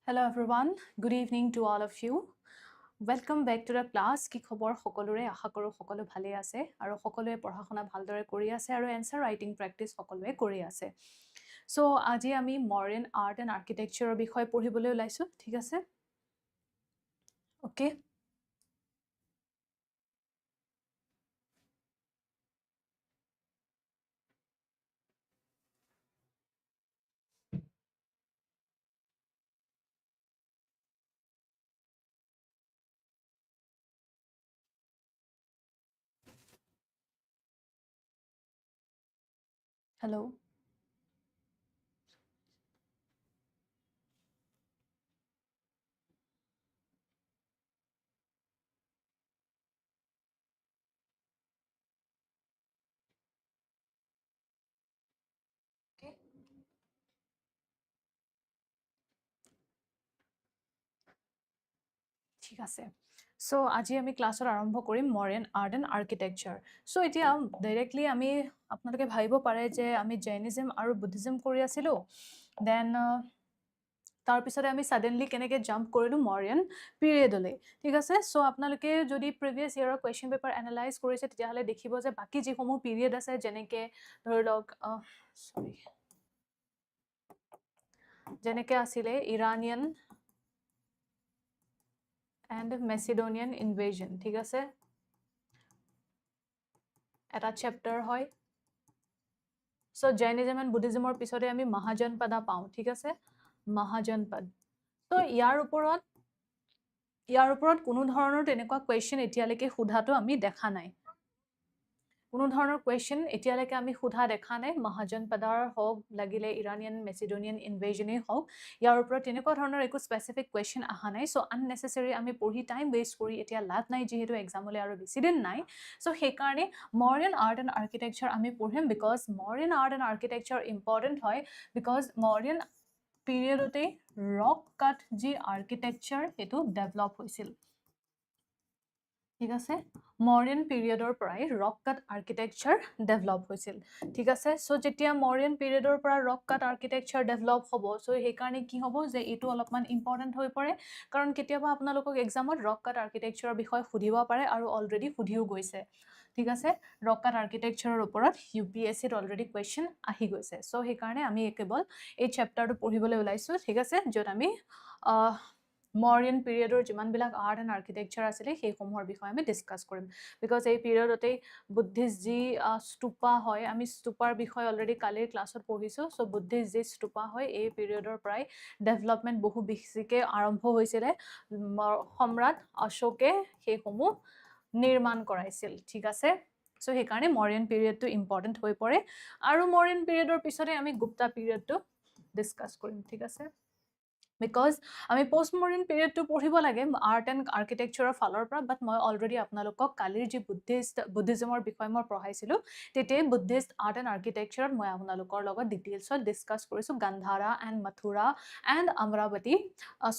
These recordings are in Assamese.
Hello everyone, good evening to all of you. Welcome back to the class. কি খবৰ সকলোৰে আশা কৰো সকলো ভালে আছে আৰু সকলোৱে পঢ়া-শুনা ভালদৰে কৰি আছে আৰু এনসাৰ ৰাইটিং প্ৰেক্টিস সকলোৱে কৰি আছে। সো আজি আমি Mauryan Art and Architecture বিষয় পঢ়িবলৈ ওলাইছো, ঠিক আছে? ওকে। Hello. Okay. ঠিক আছে। সো আজি আমি ক্লাসৰ আৰম্ভ কৰিম Mauryan Art and Architecture. So এতিয়া ডাইৰেক্টলি আমি আপোনালোকে ভাবিব পাৰে যে আমি জৈনিজম আৰু বুদ্ধিজম কৰি আছিলো। দেন তাৰ পিছতে আমি সাডেনলি কেনেকে জাম্প কৰিলো Mauryan পিৰিয়ডলৈ, ঠিক আছে? সো আপোনালোকে যদি প্ৰিভিয়াস ইয়াৰৰ কোৱেশ্চন পেপাৰ এনালাইজ কৰিছে তেতিয়া হলে দেখিব যে বাকি যিসমূহ পিৰিয়ড আছে যেনেকে ধৰি লওক যেনেকে আছিলে ইৰানিয়ান and Macedonian invasion, ঠিক আছে? এটা চ্যাপ্টাৰ হয়। সো জৈনিজম এণ্ড বুদ্ধিজমৰ পিছতে আমি মহাজনপদা পাওঁ, ঠিক আছে? মহাজনপদ। তো ইয়াৰ ওপৰত কোনো ধৰণৰ তেনেকুৱা কোৱেশ্চন এতিয়ালৈকে সোধাটো আমি দেখা নাই। কোনো ধৰণৰ কোৱেশ্চন এতিয়ালৈকে আমি সোধা দেখা নাই। মহাজনপদাৰ হওক লাগিলে ইৰানিয়ান মেচিডোনিয়ান ইনভেজনেই হওক, ইয়াৰ ওপৰত তেনেকুৱা ধৰণৰ একো স্পেচিফিক কোৱেশ্চন অহা নাই। সো আননেচেচাৰি আমি পঢ়ি টাইম ৱেষ্ট কৰি এতিয়া লাভ নাই, যিহেতু এক্সামলৈ আৰু বেছি দিন নাই। সো সেইকাৰণে Mauryan Art and Architecture আমি পঢ়িম, because Mauryan Art and Architecture important হয়, বিকজ Mauryan পিৰিয়ডতে ৰক কাট যি আৰ্কিটেকচাৰ সেইটো ডেভেলপ হৈছিল, ঠিক আছে? Mauryan পিৰিয়ডৰ পৰাই ৰক কাট আৰ্কিটেকচাৰ ডেভেলপ হৈছিল, ঠিক আছে? সো যেতিয়া Mauryan পিৰিয়ডৰ পৰা ৰক কাট আৰ্কিটেকচাৰ ডেভেলপ হ'ব, সো সেইকাৰণে কি হ'ব যে এইটো অলপমান ইম্পৰ্টেণ্ট হৈ পৰে, কাৰণ কেতিয়াবা আপোনালোকক এক্সামত ৰক কাট আৰ্কিটেকচাৰৰ বিষয়ে সুধিব পাৰে আৰু অলৰেডি সুধিও গৈছে, ঠিক আছে? ৰক কাট আৰ্কিটেকচাৰৰ ওপৰত UPSCত অলৰেডি কোৱেশ্চন আহি গৈছে। সো সেইকাৰণে আমি কেৱল এই চেপ্টাৰটো পঢ়িবলৈ ওলাইছো, ঠিক আছে? য'ত আমি Mauryan পিৰিয়ডৰ যিমানবিলাক আৰ্ট এণ্ড আৰ্কিটেকচাৰ আছিলে সেইসমূহৰ বিষয়ে আমি ডিছকাছ কৰিম, বিকজ এই পিৰিয়ডতেই বুদ্ধিষ্ট যি স্তূপা হয়, আমি স্তূপাৰ বিষয়ে অলৰেডি কালিৰ ক্লাছত পঢ়িছোঁ। সো বুদ্ধিষ্ট যি স্তূপা হয় এই পিৰিয়ডৰ পৰাই ডেভেলপমেণ্ট বহু বেছিকৈ আৰম্ভ হৈছিলে। সম্ৰাট অশোকে সেইসমূহ নিৰ্মাণ কৰাইছিল, ঠিক আছে? সো সেইকাৰণে Mauryan পিৰিয়ডটো ইম্পৰ্টেণ্ট হৈ পৰে, আৰু Mauryan পিৰিয়ডৰ পিছতে আমি গুপ্তা পিৰিয়ডটো ডিছকাছ কৰিম, ঠিক আছে? বিকজ আমি পোষ্ট Mauryan পিৰিয়ডটো পঢ়িব লাগে আৰ্ট এণ্ড আৰ্কিটেকচাৰৰ ফালৰ পৰা, বাট মই অলৰেডি আপোনালোকক কালিৰ যি বুদ্ধিজমৰ বিষয়ে মই পঢ়াইছিলোঁ তেতিয়াই বুদ্ধিষ্ট আৰ্ট এণ্ড আৰ্কিটেকচাৰত মই আপোনালোকৰ লগত ডিটেইলছত ডিছকাছ কৰিছোঁ Gandhara and Mathura and Amaravati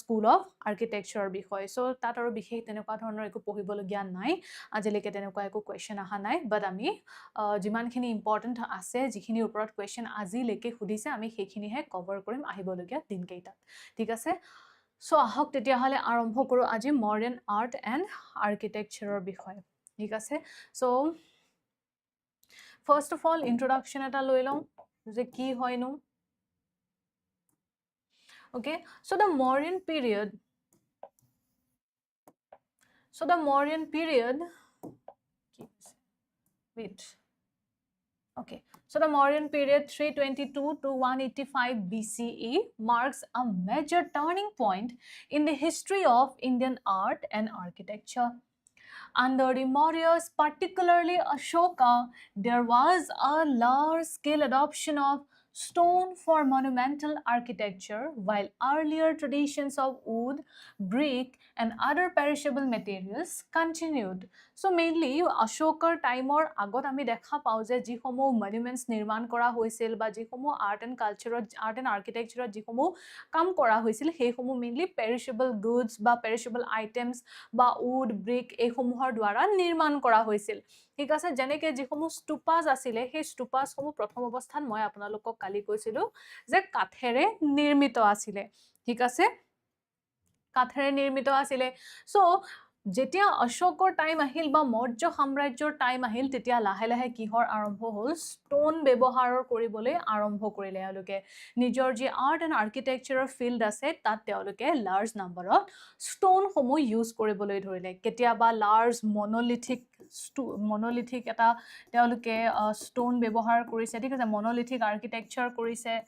school of আৰ্কিটেকচাৰৰ বিষয়ে। সো তাত আৰু বিশেষ তেনেকুৱা ধৰণৰ একো পঢ়িবলগীয়া নাই, আজিলৈকে তেনেকুৱা একো কুৱেশ্যন অহা নাই, বাট আমি যিমানখিনি ইম্পৰ্টেণ্ট আছে, যিখিনিৰ ওপৰত কুৱেশ্যন আজিলৈকে সুধিছে, আমি সেইখিনিহে কভাৰ কৰিম আহিবলগীয়া দিনকেইটাত, ঠিক আছে? সো আহক তেতিয়াহ'লে আৰম্ভ কৰোঁ আজি Mauryan আৰ্ট এণ্ড আৰ্কিটেকচাৰৰ বিষয়ে, ঠিক আছে? So first of all introduction এটা লৈ লওঁ যে কি হয়নো। Okay, so the Mauryan period, okay, so the Mauryan period 322 to 185 BCE marks a major turning point in the history of Indian art and architecture. Under the Mauryas, particularly Ashoka, there was a large-scale adoption of stone for monumental architecture, while earlier traditions of wood, brick, and other perishable materials continued. So mainly Ashokar timer agot ami dekha pao je jihomo monuments nirman kora hoisil ba jihomo art and architecture jihomo kam kora hoisil heihomo mainly perishable goods ba perishable items ba wood, brick eihomohor dwara nirman kora hoisil, ঠিক আছে? যেনেকে যিসমূহ স্তূপাছ আছিলে সেই স্তূপাছসমূহ প্ৰথম অৱস্থাত মই আপোনালোকক কালি কৈছিলোঁ যে কাঠেৰে নিৰ্মিত আছিলে, ঠিক আছে? কাঠেৰে নিৰ্মিত আছিলে সো যেতিয়া অশোকৰ টাইম আহিল বা মৌৰ্য সাম্ৰাজ্যৰ টাইম আহিল তেতিয়া লাহে লাহে কিহৰ আৰম্ভ হ'ল ষ্টোন ব্যৱহাৰ কৰিবলৈ আৰম্ভ কৰিলে এওঁলোকে নিজৰ যি আৰ্ট এণ্ড আৰ্কিটেক্সাৰৰ ফিল্ড আছে তাত তেওঁলোকে লাৰ্জ নাম্বাৰত ষ্টোন সমূহ ইউজ কৰিবলৈ ধৰিলে কেতিয়াবা লাৰ্জ মনোলিথিক এটা তেওঁলোকে ষ্টোন ব্যৱহাৰ কৰিছে ঠিক আছে মনোলিথিক আৰ্কিটেক্সাৰ কৰিছে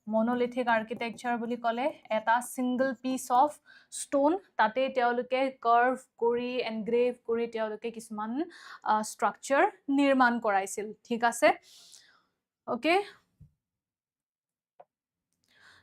মনোলিথিক আৰ্কিটেক্সাৰ বুলি ক'লে এটা সিঙ্গল পিস অফ ষ্টোন তাতে তেওঁলোকে কাৰ্ভ কৰি এনগ্ৰেভ কৰি তেওঁলোকে কিছুমান ষ্ট্ৰাকচাৰ নিৰ্মাণ কৰাইছিল ঠিক আছে okay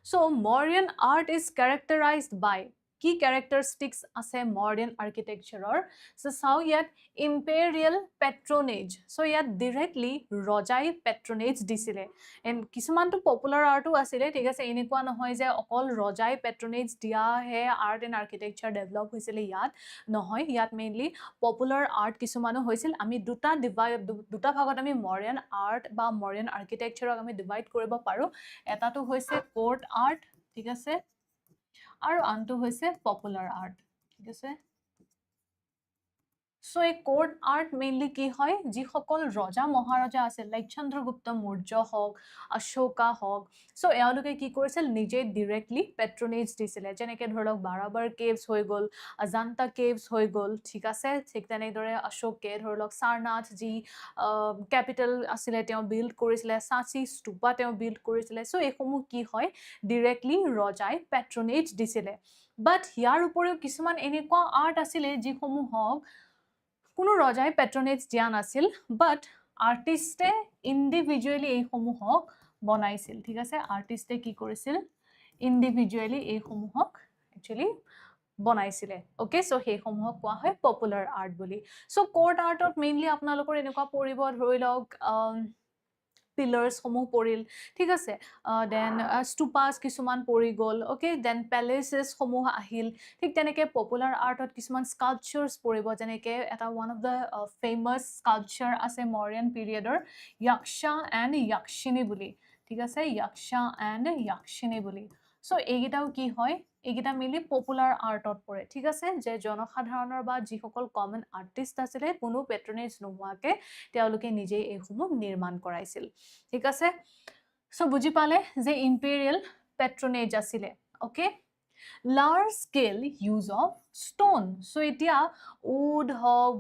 so Mauryan art is characterized by কি characteristics আছে Mauryan architecture so চাও ইয়াত imperial patronage so ইয়াত directly ৰজাই patronage দিছিলে and কিছুমানটো popular artও আছিলে ঠিক আছে এনেকুৱা নহয় যে অকল ৰজাই patronage দিয়া হে art and architecture develop হৈছিলে ইয়াত নহয় ইয়াত mainly popular art কিছুমানো হৈছিল আমি দুটা ভাগত আমি Mauryan art বা Mauryan architecture আমি divide কৰিব পাৰো এটাটো হৈছে court art ঠিক আছে আৰু আনটো হৈছে পপুলাৰ আৰ্ট ঠিক আছে So a court art mainly কি হয় যিসকল ৰজা মহাৰাজা আছিল লাইক চন্দ্ৰগুপ্ত মৌৰ্য হওক অশোকা হওক সো এওঁলোকে কি কৰিছিল নিজে ডাইৰেক্টলি পেট্ৰনেজ দিছিলে যেনেকৈ ধৰক বাৰাবাৰ কেভছ হৈ গ'ল অজান্তা কেভছ হৈ গ'ল ঠিক আছে ঠিক তেনেদৰে অশোকে ধৰক সাৰনাথ যি কেপিটেল আছিলে তেওঁ বিল্ড কৰিছিলে সাঁচি স্তূপা তেওঁ বিল্ড কৰিছিলে সো এইসমূহ কি হয় ডাইৰেক্টলি ৰজাই পেট্ৰনেজ দিছিলে বাট ইয়াৰ উপৰিও কিছুমান এনেকুৱা আৰ্ট আছিলে যিসমূহ হওক কোনো ৰজাই পেট্ৰনেজ দিয়া নাছিল বাট আৰ্টিষ্টে ইণ্ডিভিজুৱেলি এইসমূহক বনাইছিল ঠিক আছে আৰ্টিষ্টে কি কৰিছিল ইণ্ডিভিজুৱেলি এইসমূহক একচুৱেলি বনাইছিলে ওকে সো সেইসমূহক কোৱা হয় পপুলাৰ আৰ্ট বুলি সো কোৰ্ট আৰ্টত মেইনলি আপোনালোকৰ এনেকুৱা পৰিব ধৰি লওক pillars সমূহ পৰিল ঠিক আছে দেন ষ্টুপাস কিছুমান পৰি গ'ল ওকে দেন প্যালেচেছ সমূহ আহিল ঠিক তেনেকে পপুলাৰ আৰ্টত কিছুমান স্কাল্পচাৰ্স পৰিব যেনেকে এটা one of the famous sculpture আছে মৌৰ্যন পিৰিয়ডৰ ইয়াক্ষা এণ্ড ইয়াক্ষিনী বুলি ঠিক আছে ইয়াক্ষা এণ্ড ইয়াক্ষিনী বুলি সো এইগিটাও কি হয় এইগিটা মিলি পপুলাৰ আৰ্টত পৰে ঠিক আছে যে জনসাধাৰণৰ বা যিসকল কমন আৰ্টিষ্ট আছিলে কোনো পেট্ৰনেজ নোহোৱাকে তেওঁলোকে নিজে এইসমূহ নিৰ্মাণ কৰাইছিল ঠিক আছে সো বুজি পালে যে ইম্পেৰিয়েল পেট্ৰনেজ আছিলে okay large scale use of stone so এতিয়া উড হওক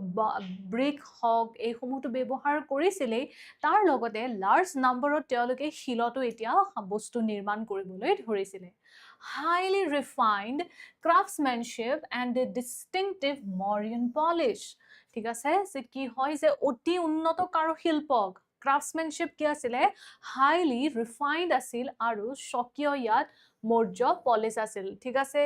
ব্ৰিক হওক এইসমূহটো ব্যৱহাৰ কৰিছিলেই তাৰ লগতে লাৰ্জ নাম্বাৰত তেওঁলোকে শিলতো এতিয়া বস্তু নিৰ্মাণ কৰিবলৈ ধৰিছিলে highly refined craftsmanship and a distinctive Mauryan polish ঠিক আছে যে কি হয় যে অতি উন্নত কাৰুশিল্প craftsmanship কি আছিলে highly refined আছিল আৰু স্বকীয় ইয়াত মৌৰ্য polish আছিল ঠিক আছে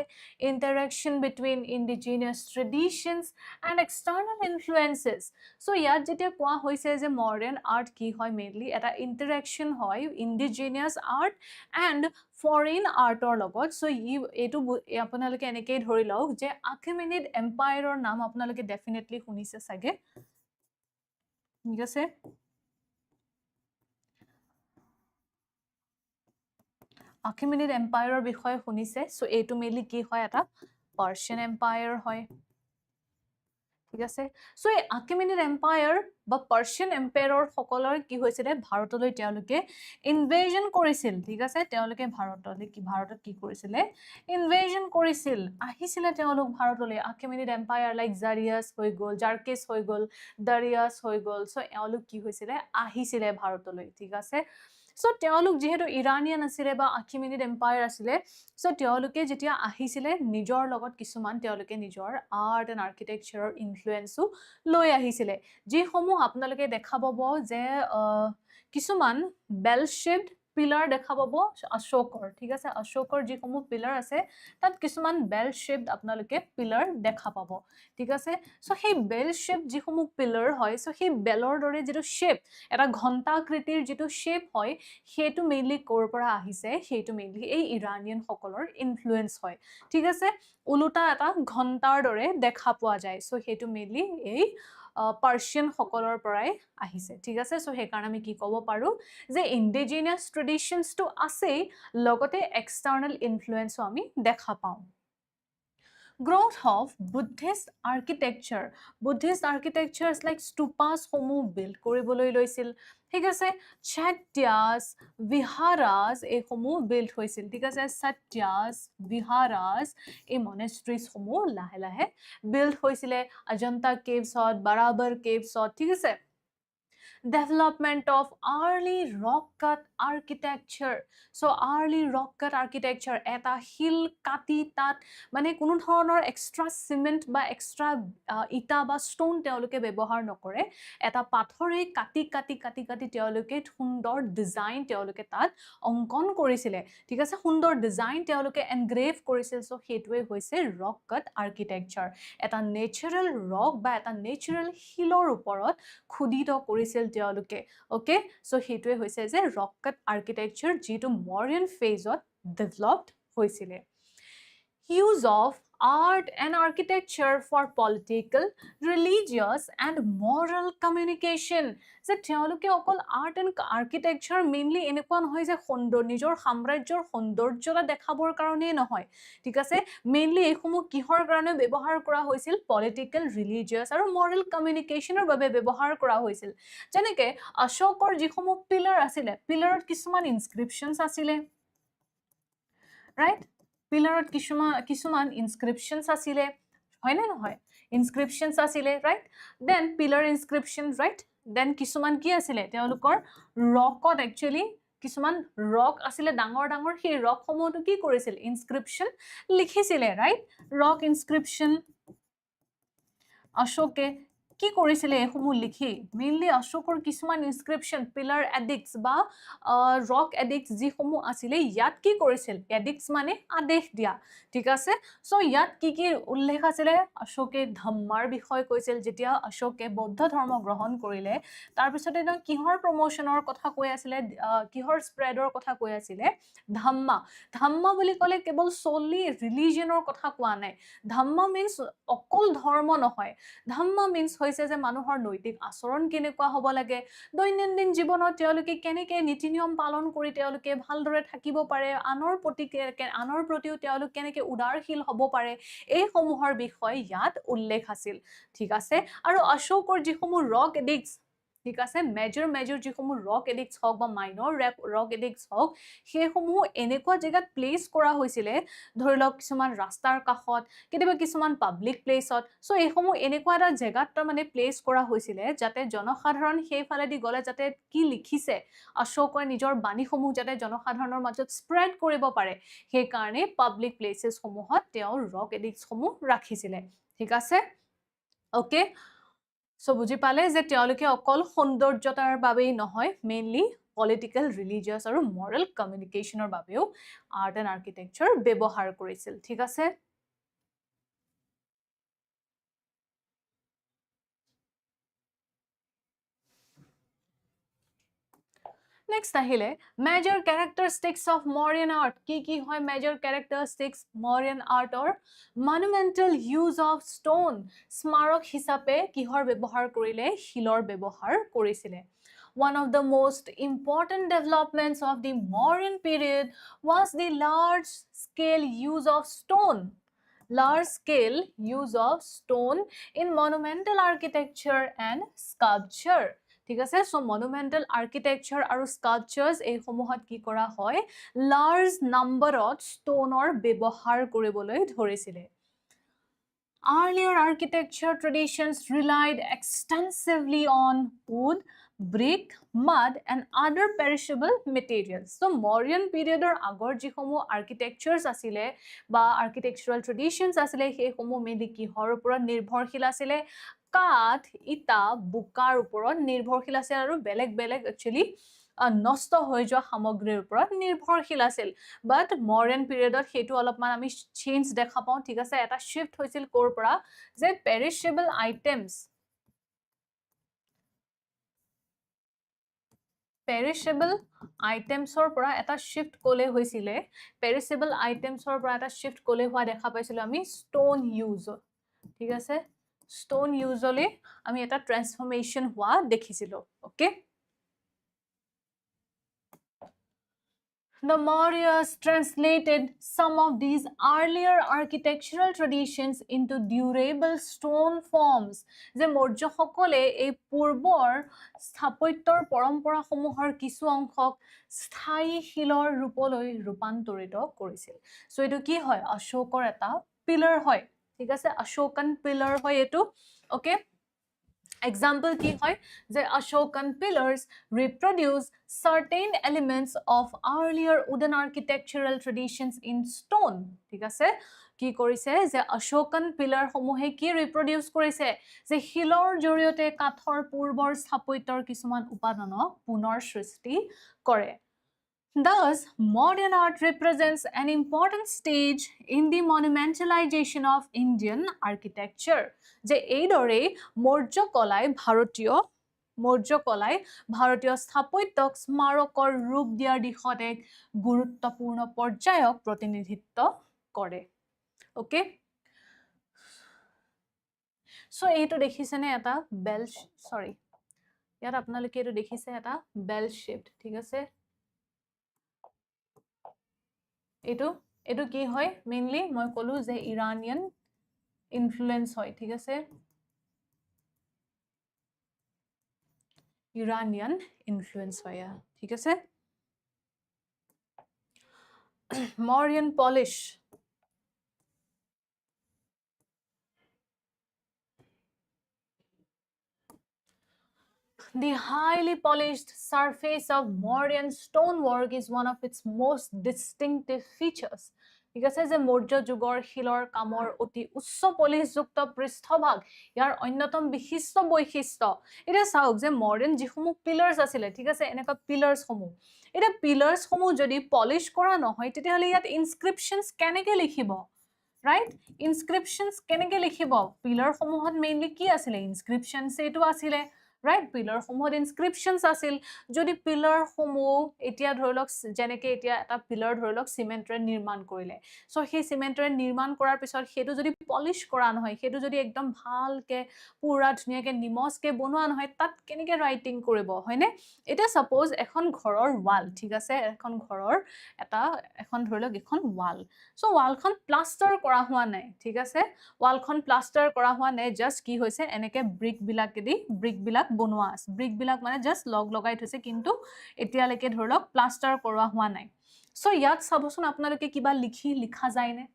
interaction between indigenous traditions and external influences so ইয়াত যেতিয়া কোৱা হৈছে যে Mauryan art কি হয় mainly এটা interaction হয় indigenous art and foreign artৰ লগত সো এইটো আপোনালোকে এনেকৈ ধৰি লওক যে আখেমেনিড এম্পায়াৰৰ নাম আপোনালোকে ডেফিনেটলি শুনিছে চাগে ঠিক আছে আখেমেনিড এম্পায়াৰৰ বিষয়ে শুনিছে সো এইটো মেইনলি কি হয় এটা পাৰ্চিয়ান এম্পায়াৰ হয় ঠিক আছে সো এই আখেমেনিড এম্পায়াৰ বা পাৰ্চিয়ান এম্পায়াৰৰ সকলৰ কি হৈছিলে ভাৰতলৈ তেওঁলোকে ইনভেজন কৰিছিল ঠিক আছে তেওঁলোকে ভাৰতত কি কৰিছিলে ইনভেজন কৰিছিল আহিছিলে তেওঁলোক ভাৰতলৈ আখেমেনিড এম্পায়াৰ লাইক জাৰিয়াছ হৈ গ'ল জাৰ্কেছ হৈ গ'ল দাৰিয়াছ হৈ গ'ল সো এওঁলোক কি হৈছিলে আহিছিলে ভাৰতলৈ ঠিক আছে সো তেওঁলোক যেহেতু ইৰানিয়ান আছিলে বা আখেমেনিড এম্পায়াৰ আছিলে সো তেওঁলোকে যেতিয়া আহিছিলে নিজৰ লগত কিছুমান তেওঁলোকে নিজৰ আৰ্ট এণ্ড আৰ্কিটেক্সাৰৰ ইনফ্লুৱেন্সো লৈ আহিছিলে যিসমূহ আপোনালোকে দেখা পাব যে কিছুমান বেল শেপড পিলাৰ দেখা পাব অশোকৰ ঠিক আছে অশোকৰ যিসমূহ পিলাৰ আছে তাত কিছুমান বেল শেপড আপোনালোকে পিলাৰ দেখা পাব ঠিক আছে সো সেই বেল শেপ যিসমূহ পিলাৰ হয় সো সেই বেলৰ দৰে যিটো শেপ এটা ঘণ্টাকৃতিৰ যিটো শেপ হয় সেইটো মেইনলি ক'ৰ পৰা আহিছে সেইটো মেইনলি এই ইৰানিয়ান সকলৰ ইনফ্লুৱেন্স হয় ঠিক আছে উলুটা এটা ঘণ্টাৰ দৰে দেখা পোৱা যায় সো সেইটো মেইনলি এই পাৰ্চিয়ান সকলৰ পৰাই আহিছে ঠিক আছে সো সেইকাৰণে আমি কি ক'ব পাৰো যে ইণ্ডিজিনাছ ট্ৰেডিশ্যনছটো আছেই লগতে এক্সটাৰ্নেল ইনফ্লুৱেন্সো আমি দেখা পাওঁ Growth of Buddhist architecture. Buddhist architectures like stupas homu build koriboloi loisil. ঠিক আছে, chatyas, viharas এই homu build hoisil. ঠিক আছে, satyas, viharas এই monasteries homu lahe lahe build hoisile. Ajanta caves hot, Barabar caves hot. ঠিক আছে, development of early rock cut architecture. So early rock cut architecture eta hill kati tat mane কোনো ধৰণৰ extra cement বা extra ইটা বা stone তেওঁলোকে ব্যৱহাৰ নকৰে, এটা পাথৰে কাটি কাটি কাটি কাটি তেওঁলোকে সুন্দৰ ডিজাইন তেওঁলোকে তাত অঙ্কন কৰিছিলে। ঠিক আছে, সুন্দৰ ডিজাইন তেওঁলোকে এনগ্ৰেভ কৰিছিল। সো হেতুৱে হৈছে rock cut architecture, এটা নেচাৰেল ৰক বা এটা নেচাৰেল হিলৰ ওপৰত খুদিত কৰিছিল তেওঁলোকে। ওকে, সো হেতুৱে হৈছে যে ৰক কাট আৰ্কিটেকচাৰ যিটো মৰিয়ান ফেজত ডেভেলপড হৈছিলে। Use of art and architecture for political, religious and moral communication. যে তেওঁলোকে অকল আৰ্ট এণ্ড আৰ্কিটেকচাৰ মেইনলি এনেকুৱা নহয় যে নিজৰ সাম্ৰাজ্যৰ সৌন্দৰ্যতা দেখাবৰ কাৰণেই নহয়। ঠিক আছে, মেইনলি এইসমূহ কিহৰ কাৰণে ব্যৱহাৰ কৰা হৈছিল? পলিটিকেল, ৰিলিজিয়াছ আৰু মৰেল কমিউনিকেশ্যনৰ বাবে ব্যৱহাৰ কৰা হৈছিল। যেনেকে অশোকৰ যিসমূহ পিলাৰ আছিলে, পিলাৰত কিছুমান ইনস্ক্ৰিপশ্যনছ আছিলে, ৰাইট? পিলাৰত কিছুমান ইনস্ক্ৰিপশ্যনছ আছিলে, হয়নে নহয়? ইনস্ক্ৰিপশ্যনছ আছিলে, right? Then pillar inscription, right? Then কিছুমান কি আছিলে? তেওঁলোকৰ ৰকত একচুৱেলি কিছুমান ৰক আছিলে ডাঙৰ ডাঙৰ, সেই ৰকসমূহতো কি কৰিছিল? ইনস্ক্ৰিপশ্যন লিখিছিলে, ৰাইট? ৰক ইনস্ক্ৰিপশ্যন অশোকে কি কৰিছিলে এইসমূহ লিখি? মেইনলি অশোকৰ কিছুমান ইনস্ক্ৰিপশ্যন, পিলাৰ এডিক্টছ বা ৰক এডিক্টছ যিসমূহ আছিলে, ইয়াত কি কৰিছিল? এডিক্টছ মানে আদেশ দিয়া। ঠিক আছে, সো ইয়াত কি কি উল্লেখ আছিলে? অশোকে ধম্মাৰ বিষয় কৈছিল। যেতিয়া অশোকে বৌদ্ধ ধৰ্ম গ্ৰহণ কৰিলে, তাৰপিছতে তেওঁ কিহৰ প্ৰমোশ্যনৰ কথা কৈ আছিলে? কিহৰ স্প্ৰেডৰ কথা কৈ আছিলে? ধম্মা। ধম্মা বুলি ক'লে কেৱল solely ৰিলিজিয়নৰ কথা কোৱা নাই। ধম্মা মিন্স অকল ধৰ্ম নহয়। ধম্মা মিন্স হৈছে যে মানুহৰ নৈতিক আচৰণ কেনেকুৱা হ'ব লাগে, দৈনন্দিন জীৱনত তেওঁলোকে কেনেকৈ নীতি নিয়ম পালন কৰি তেওঁলোকে ভালদৰে থাকিব পাৰে, আনৰ প্ৰতিও তেওঁলোক কেনেকৈ উদাৰশীল হ'ব পাৰে, এইসমূহৰ বিষয়ে ইয়াত উল্লেখ আছিল। ঠিক আছে, আৰু অশোকৰ যিসমূহ ৰক এডিক্টছ, ঠিক আছে, মেজৰ যিসমূহ ৰক এডিক্টছ হওক বা মাইনৰ ৰক এডিক্টছ হওক, সেইসমূহ এনেকুৱা জেগাত প্লেচ কৰা হৈছিলে, ধৰি লওক কিছুমান ৰাস্তাৰ কাষত, কেতিয়াবা কিছুমান পাব্লিক প্লেচত। সো এইসমূহ এনেকুৱা এটা জেগাত তাৰমানে প্লেচ কৰা হৈছিলে যাতে জনসাধাৰণ সেইফালেদি গ'লে যাতে কি লিখিছে অশোকে নিজৰ বাণীসমূহ যাতে জনসাধাৰণৰ মাজত স্প্ৰেড কৰিব পাৰে, সেইকাৰণে পাব্লিক প্লেচেছসমূহত তেওঁ ৰক এডিক্টছসমূহ ৰাখিছিলে। ঠিক আছে, অ'কে। সো বুজি পালে যে তেওঁলোকে অকল সৌন্দৰ্যতাৰ বাবেই নহয়, মেইনলি পলিটিকেল, ৰিলিজিয়াছ আৰু মৰেল কমিউনিকেশ্যনৰ বাবেও আৰ্ট এণ্ড আৰ্কিটেকচাৰ ব্যৱহাৰ কৰিছিল। ঠিক আছে, নেক্সট আহিলে মেজৰ কেৰেক্টাৰিষ্টিক্স অফ মৰিয়ান আৰ্ট। কি হয় মেজৰ কেৰেক্টাৰিষ্টিক্স মৰিয়ান আৰ্টৰ? মনুমেণ্টেল ইউজ অফ ষ্টন, স্মাৰক হিচাপে কিহৰ ব্যৱহাৰ কৰিলে? শিলৰ ব্যৱহাৰ কৰিছিলে। One of the most important developments of the Mauryan period was the large-scale use of stone. Large-scale use of stone in monumental architecture and sculpture. ঠিক আছে, সো মনুমেণ্টেল আৰ্কিটেকচাৰ আৰু স্কাল্পচাৰ্ছ এইসমূহত কি কৰা হয়? লাৰ্জ নাম্বাৰত ষ্টনৰ ব্যৱহাৰ কৰিবলৈ ধৰিছিলে। Earlier architecture traditions relied extensively on wood, brick, mud and other perishable materials. So Mauryan period or আগৰ যিসমূহ architectures আছিলে বা architectural traditions আছিলে, সেইসমূহ মেইনলি কিহৰ ওপৰত নিৰ্ভৰশীল আছিলে? কাঠ, ইটা, বোকাৰ ওপৰত নিৰ্ভৰশীল আছিল আৰু বেলেগ বেলেগ একচুৱেলি নষ্ট হৈ যোৱা সামগ্ৰীৰ ওপৰত নিৰ্ভৰশীল আছিল। বাট মৰিয়ান পিৰিয়ডত সেইটো অলপমান আমি চেঞ্জ দেখা পাওঁ। ঠিক আছে, এটা শিফ্ট হৈছিল ক'ৰ পৰা? যে পেৰিশেবল আইটেমছ, পেৰিশেবল আইটেমছৰ পৰা এটা শিফ্ট ক'লে হৈছিলে? পেৰিশেবল আইটেমছৰ পৰা এটা শিফ্ট ক'লে হোৱা দেখা পাইছিলোঁ আমি? Stone use. ঠিক আছে, ষ্টন ইউজলে আমি এটা ট্ৰান্সফৰ্মেশ্যন হোৱা দেখিছিলোঁ। Okay, The Mauryas translated some of these earlier architectural traditions into durable stone forms. যে মৌৰ্যসকলে এই পূৰ্বৰ স্থাপত্যৰ পৰম্পৰাসমূহৰ কিছু অংশক স্থায়ী শিলৰ ৰূপলৈ ৰূপান্তৰিত কৰিছিল। সো এইটো কি হয়? অশোকৰ এটা পিলাৰ হয়, ঠিক আছে? Ashokan pillar হয় এইটো, ওকে? Example কি হয়? যে Ashokan pillars reproduce certain elements of earlier wooden architectural traditions in stone. ঠিক আছে? কি কৰিছে? যে Ashokan pillar সমূহে কি reproduce কৰিছে? যে শিলৰ জৰিয়তে কাঠৰ পূৰ্বৰ স্থাপত্যৰ কিছুমান উপাদানক পুনৰ সৃষ্টি কৰে। Thus, Mauryan art represents an important stage in the monumentalization of Indian architecture. যে এইদৰে মৌৰ্য কলাই ভাৰতীয় স্থাপত্যক স্মাৰকৰ ৰূপ দিয়াৰ দিশত এক গুৰুত্বপূৰ্ণ পৰ্যায়ক প্ৰতিনিধিত্ব কৰে। ওকে? সো এইটো দেখিছেনে এটা বেল, সৰি, ইয়াত আপোনালোকে এইটো দেখিছে এটা বেল শেপড, ঠিক আছে? এইটো কি হয়? মেইনলি মই ক'লো যে ইৰানিয়ান ইনফ্লুয়েন্স হয়, ঠিক আছে? ইরানিয়ান ইনফ্লুয়েন্স হয়, ঠিক আছে? Mauryan polish. The highly polished surface of Mauryan stonework is one of its most distinctive features. ঠিক আছে? যে মৌৰ্য যুগৰ শিলৰ কামৰ অতি উচ্চ পলিশযুক্ত পৃষ্ঠভাগ ইয়াৰ অন্যতম বিশিষ্ট বৈশিষ্ট্য। এটা চাওক যে মডাৰ্ণ যিসমূহ পিলাৰ্স আছিলে, ঠিক আছে? এনেকুৱা পিলাৰ্স সমূহ, এটা পিলাৰ্স সমূহ যদি পলিশ কৰা নহয় তেতিয়াহ'লে ইয়াত ইনস্ক্ৰিপশনস কেনেকৈ লিখিব? ৰাইট? ইনস্ক্ৰিপশনস কেনেকৈ লিখিব? পিলাৰ সমূহত মেইনলি কি আছিলে? ইনস্ক্ৰিপশনস এইটো আছিলে, right? পিলাৰ সমূহত ইনস্ক্ৰিপশনস আছিল। যদি পিলাৰ সমূহ এতিয়া ধৰি লওক যেনেকে এতিয়া এটা পিলাৰ ধৰি লওক সিমেন্টৰে নিৰ্মাণ কৰিলে, সো সেই সিমেন্টৰে নিৰ্মাণ কৰাৰ পিছত সেইটো যদি পলিশ কৰা নহয়, সেইটো যদি একদম ভালকে পুৰা ধুনীয়াকে নিমজকে বনোৱা নহয়, তাত কেনেকে ৰাইটিং কৰিব, হয়নে? এটা সাপোজ এখন ঘৰৰ ওয়াল, ঠিক আছে? এখন ঘৰৰ এখন ধৰি লওক এখন ওয়াল, সো ওয়ালখন প্লাষ্টাৰ কৰা হোৱা নাই, ঠিক আছে? ওয়ালখন প্লাষ্টাৰ কৰা হোৱা নাই, জাস্ট কি হৈছে এনেকে ব্ৰিক বিলাক বনোৱা আছে। ব্ৰিক বিলাক মানে জাস্ট লগাই থৈছে, কিন্তু এতিয়ালৈকে ধৰি লওক প্লাষ্টাৰ কৰোৱা হোৱা নাই। সো ইয়াত চাবচোন আপোনালোকে কিবা লিখা যায় নে?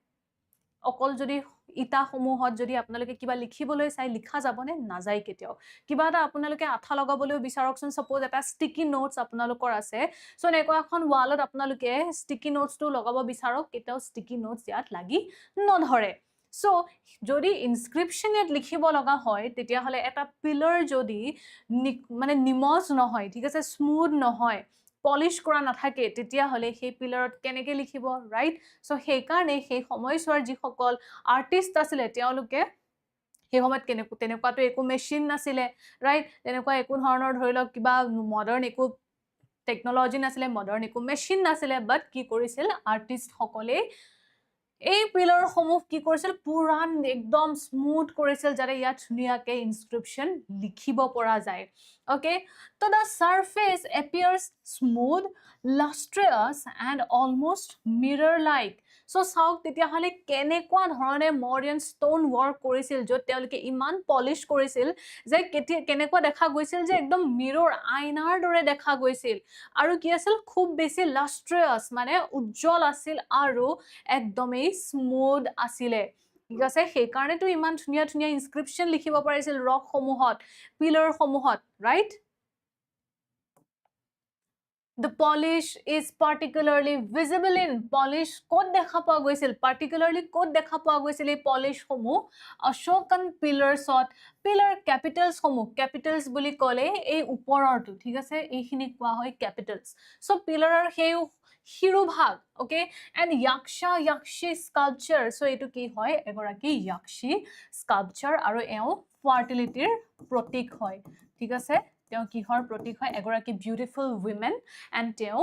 অকল যদি ইটা সমূহত যদি আপোনালোকে কিবা লিখিবলৈ চাই লিখা যাবনে? নাযায় কেতিয়াও। কিবা এটা আপোনালোকে আঠা লগাবলৈ বিচাৰকচোন, সাপোজ এটা ষ্টিকি নোটছ আপোনালোকৰ আছে, সো এনেকুৱা এখন ওয়ালত আপোনালোকে ষ্টিকি নোটছটো লগাব বিচাৰক, কেতিয়াও ষ্টিকি নোটছ ইয়াত লাগি নধৰে। সো যদি ইনস্ক্ৰিপশন ইয়াত লিখিব লগা হয় তেতিয়াহ'লে এটা পিলাৰ যদি মানে নিমজ নহয়, ঠিক আছে, স্মুথ নহয়, পলিশ কৰা নাথাকে, তেতিয়াহ'লে সেই পিলাৰত কেনেকে লিখিব, ৰাইট? সো সেইকাৰণে সেই সময়ছোৱাৰ যিসকল আৰ্টিষ্ট আছিলে তেওঁলোকে সেই সময়ত তেনেকুৱাটো একো মেচিন নাছিলে, ৰাইট? তেনেকুৱা একো ধৰণৰ ধৰি লওক কিবা মডাৰ্ণ একো টেকনলজি নাছিলে, মডাৰ্ণ একো মেচিন নাছিলে, বাট কি কৰিছিল আৰ্টিষ্ট সকলে এই পিলাৰ সমূহ কি কৰিছিল? পুৰা একদম স্মুথ কৰিছিল, যাতে ইয়াত ধুনীয়াকে ইনস্ক্ৰিপশন লিখিব পৰা যায়। Okay, so the surface appears smooth, lustrous and almost mirror-like. So চাওক তেতিয়াহ'লে কেনেকুৱা ধৰণে মডাৰ্ণ ষ্টোন ৱৰ্ক কৰিছিল, য'ত তেওঁলোকে ইমান পলিশ কৰিছিল যে কেনেকুৱা দেখা গৈছিল যে একদম মিৰৰ আইনাৰ দৰে দেখা গৈছিল। আৰু কি আছিল? খুব বেছি লাষ্ট্ৰিয়াছ, মানে উজ্জ্বল আছিল আৰু একদমেই স্মুথ আছিলে, ঠিক আছে? সেইকাৰণেতো ইমান ধুনীয়া ধুনীয়া ইনস্ক্ৰিপশন লিখিব পাৰিছিল ৰক সমূহত, পিলাৰ সমূহত, right? The polish is particularly visible in polish ক'ত দেখা পোৱা গৈছিল? particularly ক'ত দেখা পোৱা গৈছিল এই polish সমূহ? Ashokan pillarsত, pillar capitals সমূহ, capitals বুলি ক'লে এই ওপৰৰটো, ঠিক আছে? এইখিনি কোৱা হয় capitals. So pillaৰৰ সেই শিৰোভাগ, okay? And yakshi sculpture, so এইটো কি হয়? এগৰাকী yakshi sculpture আৰু এওঁ ফাৰ্টিলিটিৰ প্ৰতীক হয়, ঠিক আছে? তেওঁ কিহৰ প্ৰতীক হয় এগৰাকী বিউটিফুল উইমেন এণ্ড তেওঁ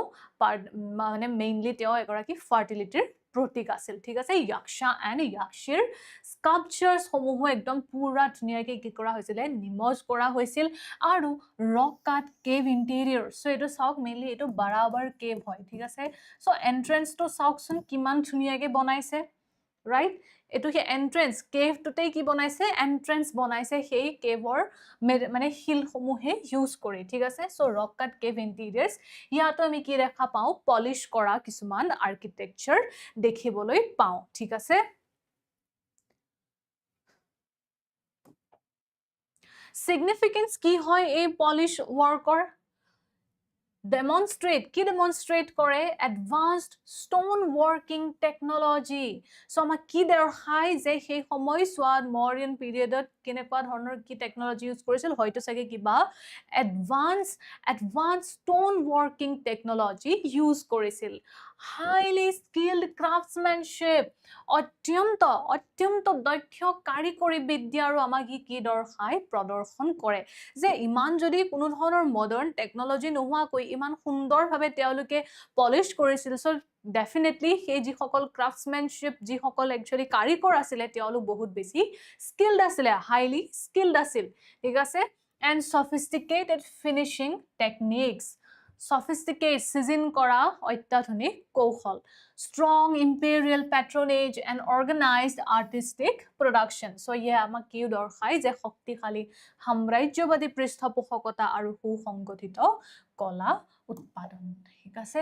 মানে মেইনলি তেওঁ এগৰাকী ফাৰ্টিলিটিৰ প্ৰতীক আছিল ঠিক আছে ইয়াক্ষা এণ্ড ইয়াক্ষীৰ স্কাল্পচাৰ্ছ সমূহ একদম পুৰা ধুনীয়াকৈ কি কৰা হৈছিলে নিমজ কৰা হৈছিল আৰু ৰক কাট কেভ ইণ্টেৰিয়ৰ সো এইটো চাওক মেইনলি এইটো বাৰাবাৰ কেভ হয় ঠিক আছে সো এন্ট্ৰেন্সটো চাওকচোন কিমান ধুনীয়াকৈ বনাইছে ৰাইট এটো কি এন্ট্ৰেন্স কেভ টুটেই কি বনাইছে এন্ট্ৰেন্স বনাইছে সেই কেভৰ মানে হিল সমূহে ইউজ কৰি ঠিক আছে সো ৰক কাট কেভ ইণ্টেৰিয়ৰ্ছ ইয়াতো আমি কি দেখা পাওঁ পলিশ কৰা কিছুমান আৰ্কিটেকচাৰ দেখিবলৈ পাওঁ ঠিক আছে significance কি হয় এই polish worker demonstrate কি demonstrate কৰে advanced stone working technology so আমা কি দেখাই যে সেই সময়ছোৱাত Mauryan periodত কেনেকুৱা ধৰণৰ কি টেকনলজি ইউজ কৰিছিল হয়তো সাগে কিবা advanced stone working technology use কৰিছিল highly skilled craftsmanship অত্যন্ত দক্ষ কাৰিকৰী বিদ্যা আৰু আমাক কি দৰ্শাই প্ৰদৰ্শন কৰে যে ইমান যদি কোনো ধৰণৰ মডাৰ্ন টেকনলজি নোহোৱাকৈ ইমান সুন্দৰভাৱে তেওঁলোকে পলিশ কৰিছিল সো definitely সেই যি সকল ক্ৰাফটসম্যানশিপ যি সকল একচুয়ালি কাৰিকৰ আছিল তেওঁলোক বহুত বেছি স্কিলড আছিল হাইলি স্কিলড আছিল ঠিক আছে and sophisticated finishing techniques sophisticated sizzin kora ottadhunik কৌশল strong imperial patronage and organized artistic production so ye amak ki dorkhai je শক্তিশালী সাম্ৰাজ্যবাদী পৃষ্ঠপোষকতা আৰু সুসংগঠিত কলা উৎপাদন ঠিক আছে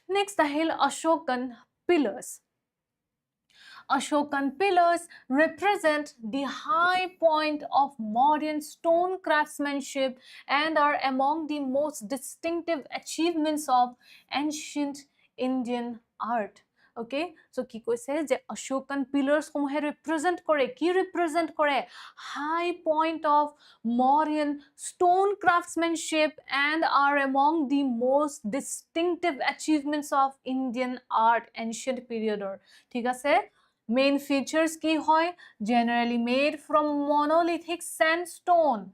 next ahil Ashokan pillars Ashokan pillars represent the high point of Mauryan stone craftsmanship and are among the most distinctive achievements of ancient Indian art. Okay, so ki koise je Ashokan pillars komuhe represent kore ki represent kore high point of Mauryan stone craftsmanship and are among the most distinctive achievements of Indian art ancient period or thik ase main features ki hoy generally made from monolithic sandstone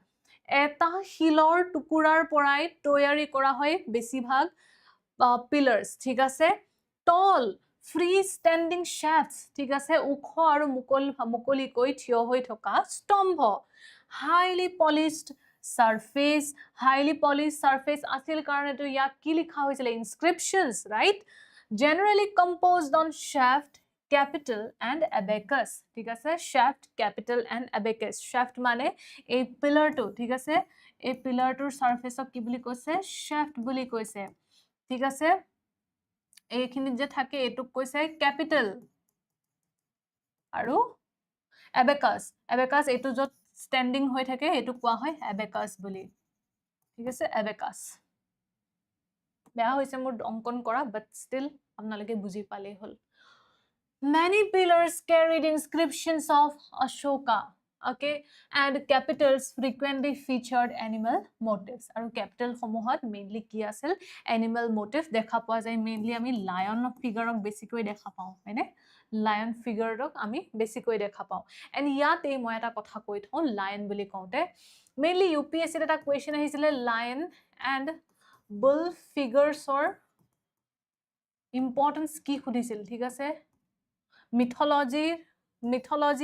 eta hilor tukurar porai toyari kora hoy besibhag pillars thik ase tall free standing shafts thik ase ukho aru mukoli koi thio hoi thoka stambho highly polished surface asil karone to yak ki likha hoisile inscriptions right generally composed on shaft capital and abacus ঠিক আছে shaft capital and abacus shaft মানে এই pillar to ঠিক আছে এই pillar tour surface of কি বুলি কৈছে shaft বুলি কৈছে ঠিক আছে এইখিনি যে থাকে এটুক কৈছে capital আৰু abacus এটু যত standing হৈ থাকে এটু কোৱা হয় abacus বুলি ঠিক আছে abacus বেয়া হৈছে মোৰ অঙ্কন কৰা but still আপোনালোকে বুজি পালে হল Many pillars carried inscriptions of Ashoka, okay, and capitals frequently featured animal motifs. Aru capital homohat mainly ki asil animal motif dekha poa jay mainly ami lion figure ok basically dekha pao, hoine lion figure ok ami basically dekha pao. And yate moi eta kotha koi thon lion boli kaute mainly UPSC eta question ahisile lion and bull figures or importance ki khudisil thik ase mythology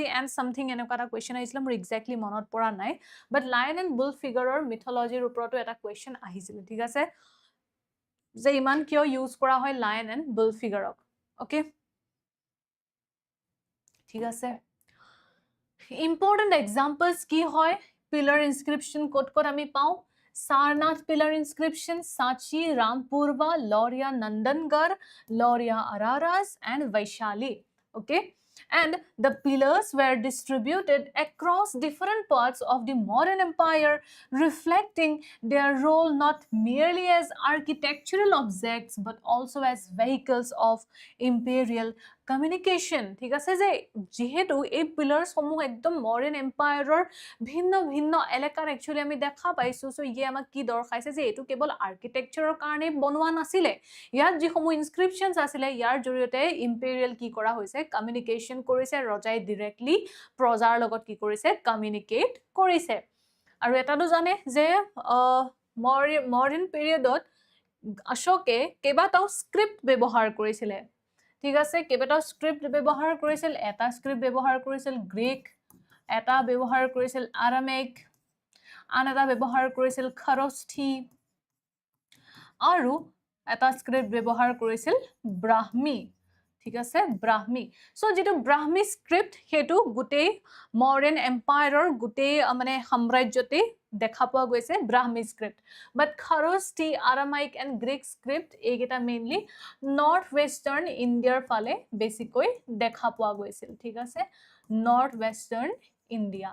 and something enokata question ahisile mur exactly monot pora nai but lion and bull figure or mythology uproto eta question ahisile thik ase je iman kyo use kora hoy lion and bull figure ok okay thik ase important examples ki hoy pillar inscription kot ami pau Sarnath pillar inscription Sachi Rampurva Lauria Nandangarh Lauria Araras and Vaishali okay and the pillars were distributed across different parts of the Mauryan Empire reflecting their role not merely as architectural objects but also as vehicles of imperial communication ঠিক আছে যে যেহেতু এই pillars সমূহ একদম Mauryan Empire ভিন্ন ভিন্ন এলেকাৰ actually আমি দেখা পাইছো সো ইয়ে আমাক কি দৰখাইছে যে এটো কেৱল আৰ্কিটেকচাৰৰ কাৰণে বনোৱা নাছিলে ইয়াৰ যি সমূহ ইনস্ক্ৰিপশনস আছিলে ইয়াৰ জৰিয়তে ইম্পেৰিয়েল কি কৰা হৈছে কমিউনিকেশন কৰিছে ৰজাই ডাইৰেক্টলি প্ৰজাৰ লগত কি কৰিছে কমিউনিকেট কৰিছে আৰু এটাটো জানে যে মৌৰ্যন পিৰিয়ডত অশোকে কেইবাটাও স্ক্ৰিপ্ট ব্যৱহাৰ কৰিছিলে ঠিক আছে কেইবাটাও স্ক্ৰিপ্ট ব্যৱহাৰ কৰিছিল এটা স্ক্ৰিপ্ট ব্যৱহাৰ কৰিছিল গ্ৰীক এটা ব্যৱহাৰ কৰিছিল আৰামিক আন এটা ব্যৱহাৰ কৰিছিল খৰস্থী আৰু এটা স্ক্ৰিপ্ট ব্যৱহাৰ কৰিছিল ব্ৰাহ্মী ঠিক আছে ব্ৰাহ্মী সো যেটো ব্ৰাহ্মী স্ক্ৰিপ্ট হেতু গুটেই মৌৰ্যন এম্পায়াৰৰ গুটেই মানে সাম্ৰাজ্যতে দেখা পোৱা গৈছে Brahmi script but Kharosthi Aramaic and Greek script এইকেইটা মেইনলি নৰ্থ ৱেষ্টাৰ্ণ ইণ্ডিয়াৰ ফালে বেছিকৈ দেখা পোৱা গৈছিল ঠিক আছে নৰ্থ ৱেষ্টাৰ্ণ ইণ্ডিয়া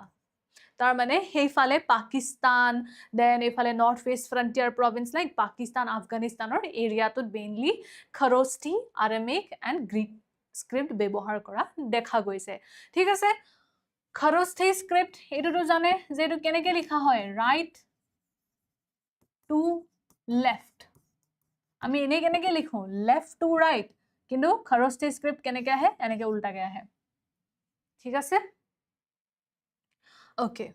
তাৰ মানে হেইফালে পাকিস্তান দেন এইফালে north west frontier province like Pakistan আফগানিস্তানৰ এৰিয়াটোত mainly Kharosthi Aramaic and Greek script ব্যৱহাৰ কৰা দেখা গৈছে ঠিক আছে খৰস্থী স্ক্ৰিপ্ট এইটোতো জানে যে এইটো কেনেকৈ লিখা হয় ৰাইট টু লেফট আমি এনে কেনেকৈ লিখো লেফট টু ৰাইট কিন্তু খৰস্থী স্ক্ৰিপ্ট কেনেকৈ আহে এনেকৈ উল্টাকৈ আহে ঠিক আছে Okay.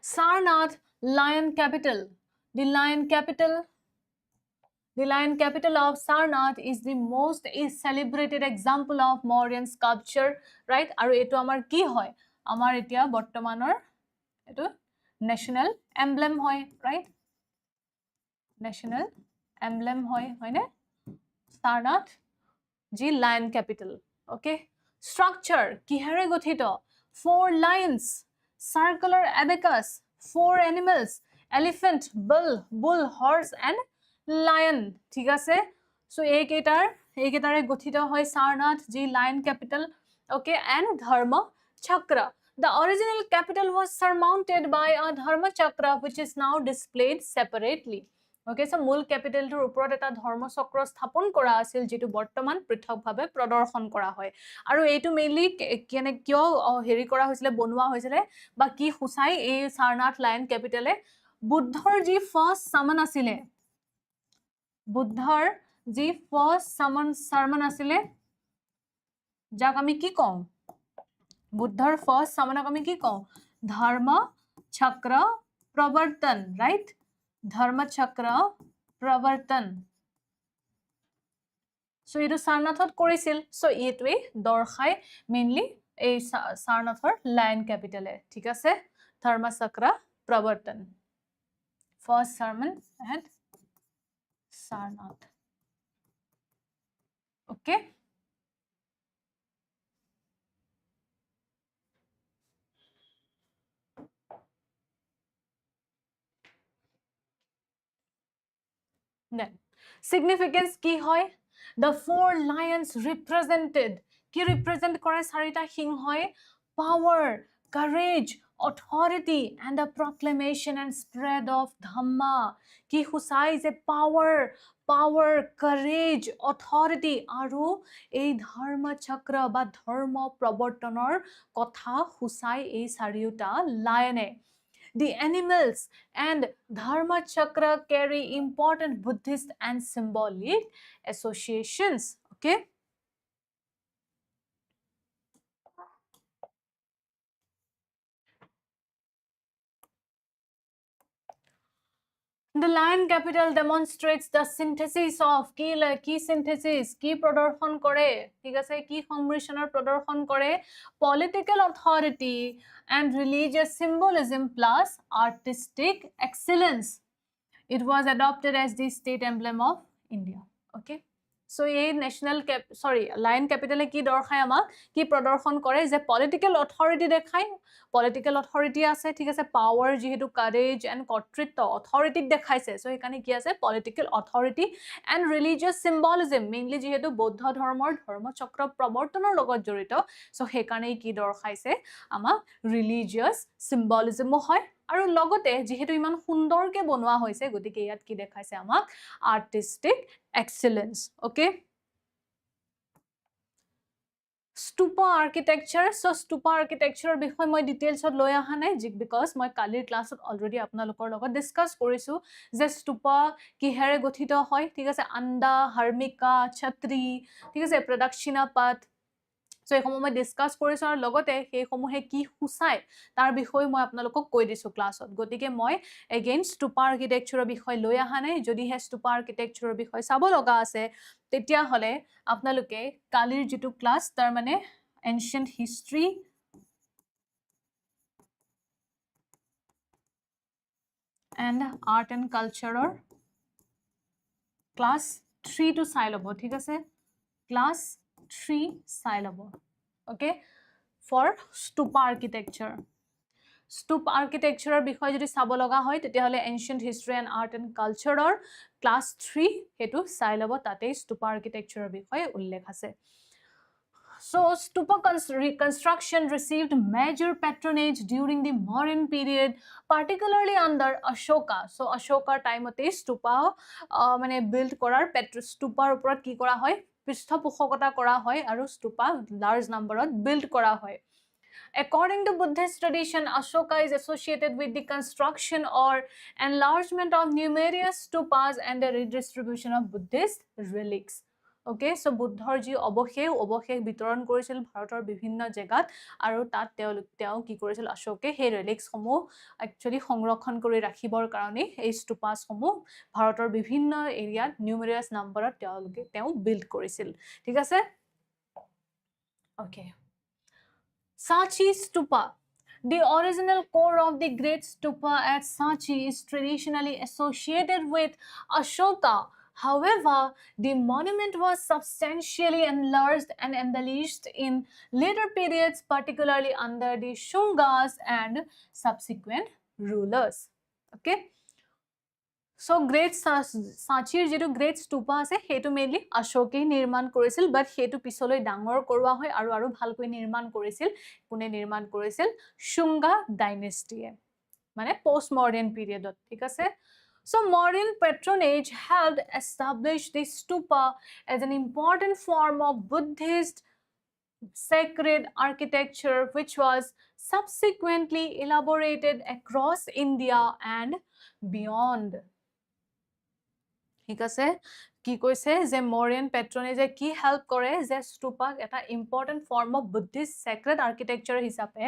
Sarnath, lion capital. The lion capital of Sarnath is the most celebrated example of Mauryan sculpture, right? Aru etu amar ki hoy? Amar etia bortomanor etu national emblem hoy, right? National emblem hoy ne? Sarnath, G lion capital. Okay, structure kihere gothito 4 lions circular abacus 4 animals elephant bull horse and lion ঠিক আছে so এইকেইটাৰে গঠিত হয় Sarnath G lion capital okay and dharma chakra the original capital was surmounted by a dharma chakra which is now displayed separately Okay, so মূল ক্যাপিটালটোৰ ওপৰত এটা ধৰ্মচক্ৰ স্থাপন কৰা আছিল যেটো বৰ্তমান পৃথকভাৱে প্ৰদৰ্শন কৰা হয় আৰু এইটো মেইনলি কেনে কিয় হেৰি কৰা হৈছিল বনোৱা হৈছিল বা কি খুচাই এই Sarnath লায়ন ক্যাপিটালে বুদ্ধৰ যি ফাৰ্স্ট সামন আছিল বুদ্ধৰ যি ফাৰ্স্ট সামন আছিল যাক আমি কি কওঁ বুদ্ধৰ ফাৰ্স্ট সামনক আমি কি কওঁ ধৰ্ম চক্ৰ প্ৰৱৰ্তন right Dharma Chakra Pravartan. So, it is Sarnathot korisil. So, it way dorkhai mainly a Sarnathor lion capital. Thik ase Dharma Chakra Pravartan. First sermon and Sarnath. Okay. Then significance ki hoy the 4 lions represented ki represent kore sarita sing hoy power courage authority and the proclamation and spread of dhamma ki husai je power courage authority aru ei dharma chakra ba dharma prabartanor kotha husai ei sariota lione The animals and Dharma Chakra carry important Buddhist and symbolic associations. Okay. The lion capital demonstrates the synthesis of key synthesis, key prodorshon kore, thik ase key combinationer prodorshon kore, political authority and religious symbolism plus artistic excellence. It was adopted as the state emblem of India. Okay. So, a national lion capital ki dorkhai amak ki prodorshon kore je political authority dekhai political authority ase thik ase power jehetu courage and kotritto authority dekhaise so ekane ki ase political authority and religious symbolism mainly jehetu bodha dharmor dharma chakra prabartanor logot jorito so hekane ki dorkhaise amak religious symbolism hoy আৰু লগতে যেহেতু ইমান সুন্দৰকে বনোৱা হৈছে গতিকে ইয়াত কি দেখাইছে আমাক artistic excellence okay Stupa architecture so Stupa architecture বিষয় মই ডিটেইলছত লৈ আহা নাই because মই কালিৰ ক্লাছত অলৰেডি আপোনালোকৰ লগত ডিসকাস কৰিছো যে Stupa কিহেৰে গঠিত হয় ঠিক আছে আন্দা হাৰ্মিকা ছত্ৰী ঠিক আছে প্ৰদক্ষিণা পথ সো এইসমূহ মই ডিসকাস কৰিছো আৰু লগতে সেইসমূহে কি সুচাই তাৰ বিষয়ে মই আপোনালোকক কৈ দিছো ক্লাছত গতিকে মই এগেইন ষ্টুপা আৰ্কিটেক্চাৰৰ বিষয় লৈ আহা নাই যদিহে ষ্টুপা আৰ্কিটেক্চাৰৰ বিষয় চাব লগা আছে তেতিয়া হলে আপোনালোকে কালিৰ যেটো ক্লাছ তাৰ মানে ancient history and art and culture class 3 to চাই লব ঠিক আছে class 3 চাই লব okay for stupa architecture stupa architecture বিষয় যদি চাব লগা হয় তেতিয়া হলে ancient history and art and culture class 3 হেতু চাই লব তাতেই stupa architecture বিষয় উল্লেখ আছে So, stupa reconstruction received major patronage during the Mauryan period, particularly under Ashoka. So, Ashoka time ote stupa mane build korar stupar uporat ki kora hoy pristhapokota kora hoy aru stupa large number ot build kora hoy. According to Buddhist tradition, Ashoka is associated with the construction or enlargement of numerous stupas and the redistribution of Buddhist relics. Okay, so বুদ্ধৰ যি অৱশেষ বিতৰণ কৰিছিল ভাৰতৰ বিভিন্ন জেগাত আৰু তাত তেওঁ কি কৰিছিল অশোকে হে ৰেলিক্স সমূহ একচুয়ালি সংৰক্ষণ কৰি ৰাখিবৰ কাৰণে এই ষ্টুপাস সমূহ ভাৰতৰ বিভিন্ন এৰিয়াত নিউমেৰিয়াস নম্বৰত তেওঁ বিল্ড কৰিছিল ঠিক আছে okay Sachi Stupa. The original core of the great stupa at Sachi is traditionally associated with Ashoka. However, the monument was substantially enlarged and embellished in later periods, particularly under the Shungas and subsequent rulers. Okay. So great Sachir যেটো great stupa আছে হেতু মেইনলি অশোকে নিৰ্মাণ কৰিছিল বাট হেতু পিছলৈ ডাঙৰ কৰোৱা হয় আৰু ভালকৈ নিৰ্মাণ কৰিছিল কোনে নিৰ্মাণ কৰিছিল শুঙ্গা ডাইনেষ্টিয়ে মানে পোষ্ট মডাৰ্ন পিৰিয়ডত ঠিক আছে So Mauryan patronage helped establish the stupa as an important form of Buddhist sacred architecture which was subsequently elaborated across India and beyond. ঠিক আছে কি কৈছে যে Mauryan patronage কি হেল্প কৰে যে ষ্টুপাক এটা important form of Buddhist sacred architecture হিচাপে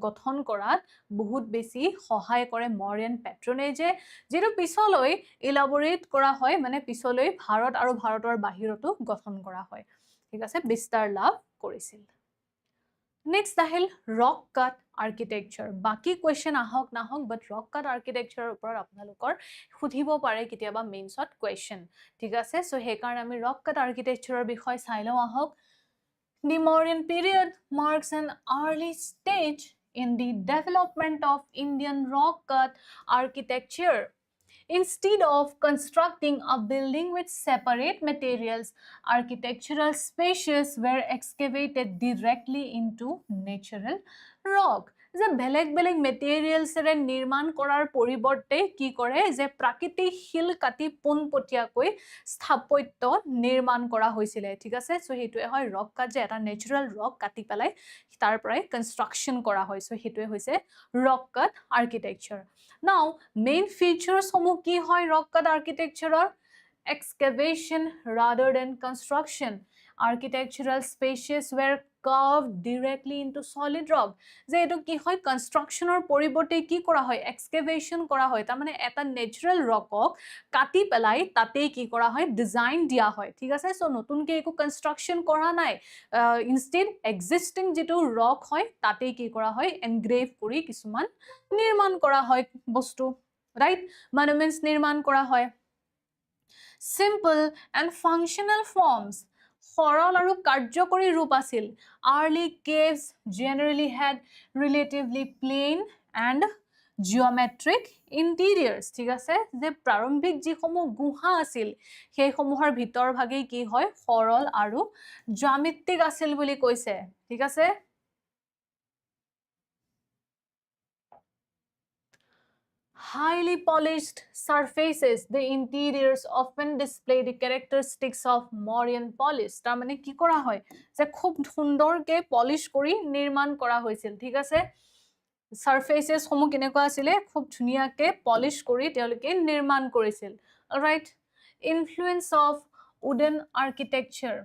গঠন কৰাত বহুত বেছি সহায় কৰে Mauryan patronage যেটো পিছলৈ ইলাবৰেট কৰা হয় মানে পিছলৈ ভাৰত আৰু ভাৰতৰ বাহিৰতো গঠন কৰা হয় ঠিক আছে বিস্তাৰ লাভ কৰিছিল Next ahil rock cut architecture. Baki question ahok nahok but rock cut architecture upor apnalokor khudhibo pare kitiaba main shot question. Thik ase so he karone ami rock cut architecture bishoy sai lo ahok. The Mauryan period marks an early stage in the development of Indian rock cut architecture. Instead of constructing a building with separate materials, architectural spaces were excavated directly into natural rock. যে বেলেগ মেটেৰিয়েলছ ৰে নিৰ্মাণ কৰাৰ পৰিৱৰ্তে কি কৰে যে প্ৰাকৃতিক শিল কাটি পোনপটীয়াকৈ স্থাপত্য নিৰ্মাণ কৰা হৈছিল ঠিক আছে সো হেতুৱে হয় ৰক কাট যে এটা নেচাৰেল ৰক কাটি পেলাই তাৰ পৰাই কনষ্ট্ৰাকচন কৰা হয় সো হেতুৱে হৈছে rock cut architecture Now, main features homo ki hoy rock cut architecture excavation rather than construction. Architectural spaces were carved directly into solid rock. Je etu ki hoy construction or poribote ki kora hoy excavation kora hoy ta mane eta natural rock ok kati pelai tate ki kora hoy design dia hoy thik ase so notun ke eko construction kora nai instead existing jetu rock hoy tate ki kora hoy engrave kori kisuman নিৰ্মাণ কৰা হয় বস্তু ৰাইট মনুমেন্টস নিৰ্মাণ কৰা হয় simple and functional forms সৰল আৰু কাৰ্যকৰী ৰূপ আছিল early caves generally had relatively plain and geometric interiors ঠিক আছে যে প্ৰাৰম্ভিক যি সমূহ গুহা আছিল সেই সমূহৰ ভিতৰ ভাগে কি হয় সৰল আৰু জ্যামিতিক আছিল বুলি কৈছে ঠিক আছে Highly polished surfaces, the interiors often display the characteristics of Mauryan polish. তাৰ মানে কি কৰা হয় যে খুব সুন্দৰকে পলিশ কৰি নিৰ্মাণ কৰা হৈছিল ঠিক আছে surfaces সমূহ কেনেকুৱা আছিল খুব ধুনিয়াকে পলিশ কৰি তেওঁলোকে নিৰ্মাণ কৰিছিল alright influence of wooden architecture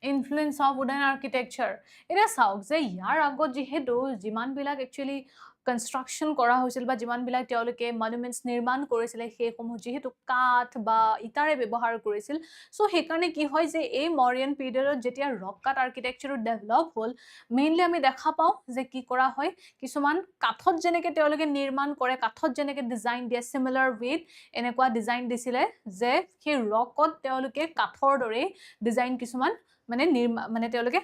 Influence of wooden architecture. Eta sauk je yar agot jihetu jiman bilak actually construction kora hoisil ba jiman bilak teoloke monuments nirman korisile he komu jihetu kath ba itare bebohar korisil, so hekarne ki hoy je ei Mauryan period jetia rock cut architecture develop hol, mainly ami dekha pau je ki kora hoy kisuman kathot jeneke teoloke nirman kore kathot jeneke design dia similar with enekwa design disile je he rockot teoloke kathor dore design kisuman মানে তেওঁলোকে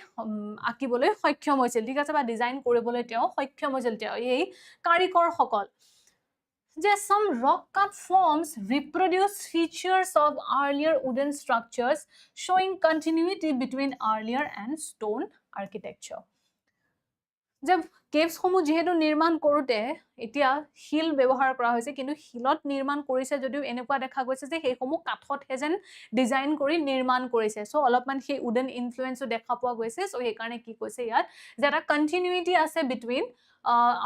আঁকিবলৈ সক্ষম হৈছিল, ঠিক আছে, বা ডিজাইন কৰিবলৈ তেওঁ সক্ষম হৈছিল, তেওঁ এই কাৰিকৰ সকল যে some rock cut forms reproduce features of earlier wooden structures showing continuity between earlier and stone architecture. যে কেভছ সমূহ যেহেতু নিৰ্মাণ কৰোতে এতিয়া শিল ব্যৱহাৰ কৰা হৈছে, কিন্তু শিলত নিৰ্মাণ কৰিছে যদিও এনেকুৱা দেখা গৈছে যে সেই সমূহ কাঠত হেজেন ডিজাইন কৰি নিৰ্মাণ কৰিছে, সো অলপমান সেই উডেন ইনফ্লুয়েন্সও দেখা পোৱা গৈছে, সো সেই কাৰণে কি কৈছে ইয়াত যে এটা কন্টিনিউইটি আছে বিটুইন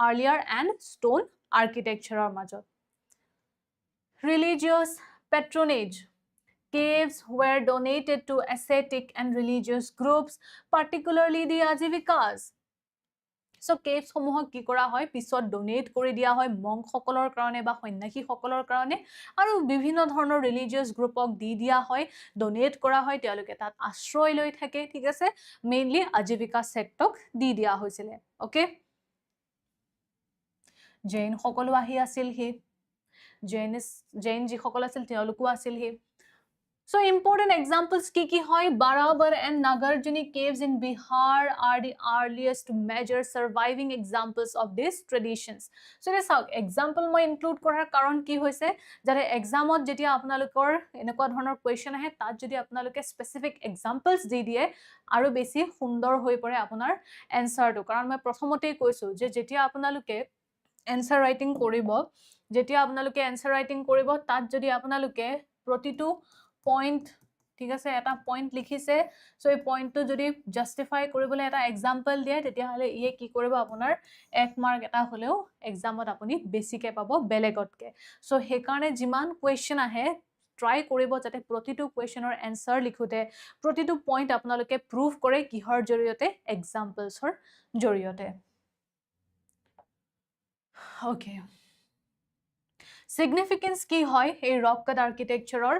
আৰ্লিয়াৰ এণ্ড ষ্টোন আৰ্কিটেকচাৰৰ মাজত। Religious patronage. Caves were donated to ascetic and religious groups, particularly the Ajivikas. So caves সমূহক কি কৰা হয় পিছত ডোনেট কৰি দিয়া হয় মংক সকলৰ কাৰণে বা সন্ন্যাসী সকলৰ কাৰণে, আৰু বিভিন্ন ধৰণৰ ৰিলিজিয়াছ গ্ৰুপক দি দিয়া হয়, ডোনেট কৰা হয়, তেওঁলোকে তাত আশ্ৰয় লৈ থাকে, ঠিক আছে, মেইনলি আজীৱিকা সেক্টক দি দিয়া হৈছিল। ওকে, জৈন সকলো আহি আছিল হি, জৈন যিসকল আছিল তেওঁলোকো আছিল হি। So important examples ki hoy Barabar and Nagarjuni caves in Bihar are the earliest major surviving examples of these traditions. So this example moi include korar karon ki hoise jare exam ot jetia apnalokor enekwa dhoroner question ahe tat jodi apnaloke specific examples di die aru beshi sundor hoi pore apunar answer to, karon moi prothomote koisu je jetia apnaloke answer writing koribo, jetia apnaloke answer writing koribo tat jodi apnaloke protitu point, ঠিক আছে, এটা পয়েন্ট লিখিছে, সো এই পয়েন্টটো যদি জাস্টিফাই কৰিবলৈ এটা এক্সাম্পল দিয়ে তেতিয়া হলে ইয়ে কি কৰিব আপোনাৰ 1 মাৰ্ক এটা হলেও এক্সামত আপুনি বেছিকে পাব বেলেগতকে। সো হে কাৰণে যিমান কোৱেশ্চন আহে ট্ৰাই কৰিব যাতে প্ৰতিটো কোৱেশ্চনৰ এনসাৰ লিখোতে প্ৰতিটো পয়েন্ট আপোনালোকে প্ৰুভ কৰে কিহৰ জৰিয়তে এক্সাম্পলছৰ জৰিয়তে। Okay, significance ki hoy a rock cut architecture or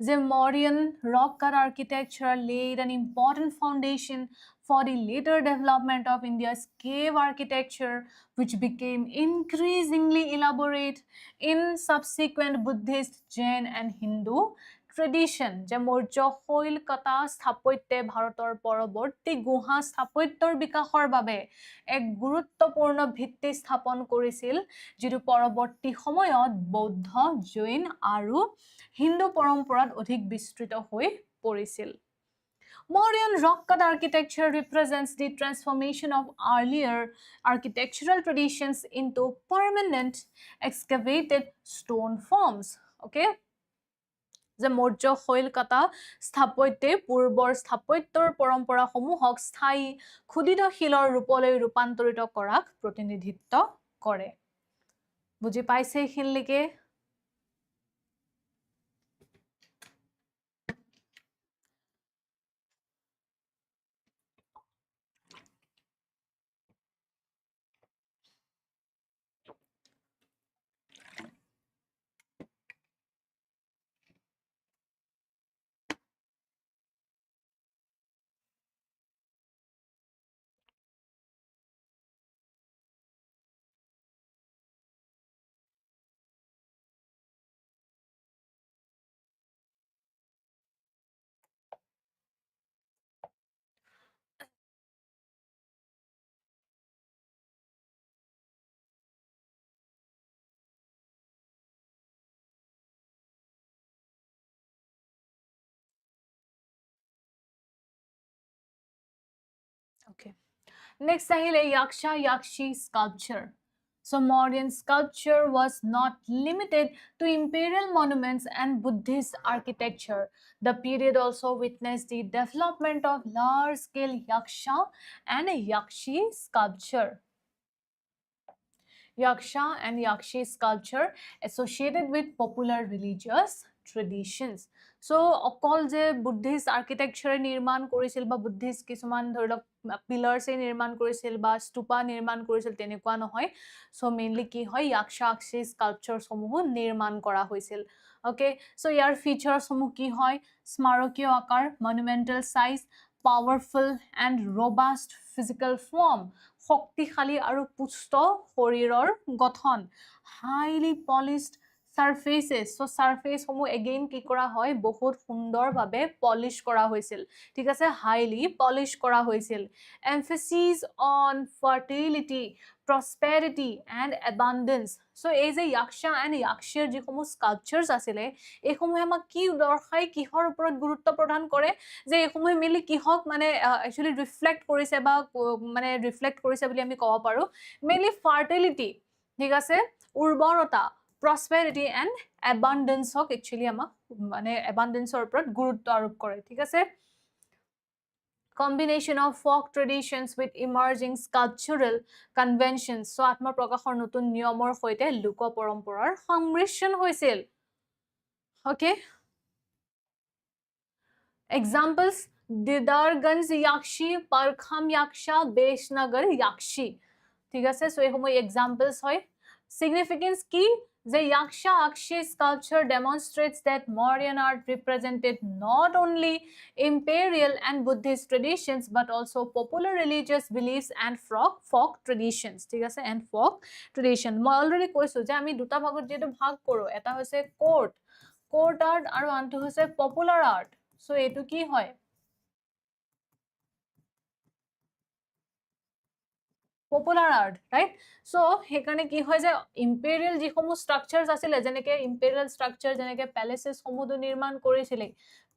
the Mauryan rock cut architecture laid an important foundation for the later development of India's cave architecture, which became increasingly elaborate in subsequent Buddhist, Jain and Hindu tradition. যে মৌৰ্য শৈল কটা স্থাপত্যে ভাৰতৰ পৰৱৰ্তী গুহা স্থাপত্যৰ বিকাশৰ বাবে এক গুৰুত্বপূৰ্ণ ভিত্তি স্থাপন কৰিছিল, যিটো পৰৱৰ্তী সময়ত বৌদ্ধ, জৈন আৰু হিন্দু পৰম্পৰাত অধিক বিস্তৃত হৈ পৰিছিল। Mauryan rock cut architecture represents the transformation of earlier architectural traditions into permanent excavated stone forms. Okay, যে মৌৰ্য শৈল কটা স্থাপত্যে পূৰ্বৰ স্থাপত্যৰ পৰম্পৰা সমূহক স্থায়ী খুদিত শিলৰ ৰূপলৈ ৰূপান্তৰিত কৰাক প্ৰতিনিধিত্ব কৰে। বুজি পাইছে এইখিনিলৈকে? Okay. Next ahile Yaksha Yakshi sculpture. So Mauryan sculpture was not limited to imperial monuments and Buddhist architecture. The period also witnessed the development of large-scale Yaksha and Yakshi sculpture. Yaksha and Yakshi sculpture associated with popular religious traditions. So অকল যে বুদ্ধিষ্ট আৰ্কিটেকচাৰে নিৰ্মাণ কৰিছিল বা বুদ্ধিষ্ট কিছুমান ধৰি লওক পিলাৰ্ছে নিৰ্মাণ কৰিছিল বা স্তূপা নিৰ্মাণ কৰিছিল তেনেকুৱা নহয়. সো মেইনলি কি হয় ইয়াক্ষা আকশী স্কাল্পচাৰসমূহ নিৰ্মাণ কৰা হৈছিল. ওকে, সো ইয়াৰ ফিচাৰসমূহ কি হয় স্মাৰকীয় আকাৰ monumental size powerful and robust physical form শক্তিশালী আৰু পুষ্ট শৰীৰৰ গঠন highly polished surfaces. So surface সমূহ again কি কৰা হয় বহুত সুন্দৰভাৱে polish কৰা হৈছিল. ঠিক আছে, highly polish কৰা হৈছিল. Emphasis on fertility, prosperity and abundance. So এই যে yaksha and yakshir যিসমূহ sculptures আছিলে এইসমূহে আমাক কি দৰ্শাই কিহৰ ওপৰত গুৰুত্ব প্ৰদান কৰে যে এইসমূহে মিলি কিহক মানে একচুয়ালি ৰিফ্লেক্ট কৰিছে বা মানে ৰিফ্লেক্ট কৰিছে বুলি আমি ক'ব পাৰো মেইনলি ফাৰ্টিলিটি. ঠিক আছে, উৰ্বৰতা prosperity and abundance Haque actually আমাক মানে abundance ৰ ওপৰত গুৰুত্ব আৰোপ কৰে. ঠিক আছে, combination of folk traditions with emerging sculptural conventions. So আত্মপ্ৰকাশৰ নতুন নিয়মৰ সৈতে লোক পৰম্পৰাৰ সংমিশ্ৰণ হৈছিল. Okay, examples Didarganj Yakshi, Parkham Yaksha, Beshnagar Yakshi. ঠিক আছে, সো এইসমূহ এক্সাম্পলস হয়. Significance কি যে yaksha akshi sculpture demonstrates that Mauryan art represented not only imperial and Buddhist traditions but also popular religious beliefs and folk traditions. ঠিক আছে, and folk tradition. মই অলৰেডি কৈছো যে আমি দুটা ভাগত যেটো ভাগ কৰো এটা হৈছে court art আৰু আনটো হৈছে popular art. সো এটো কি হয় popular art, right? So হেকানে কি হয় যে imperial যিসমূহ structures আছিলে যেনেকে imperial structure যেনেকে palaces সমূহ নিৰ্মাণ কৰিছিল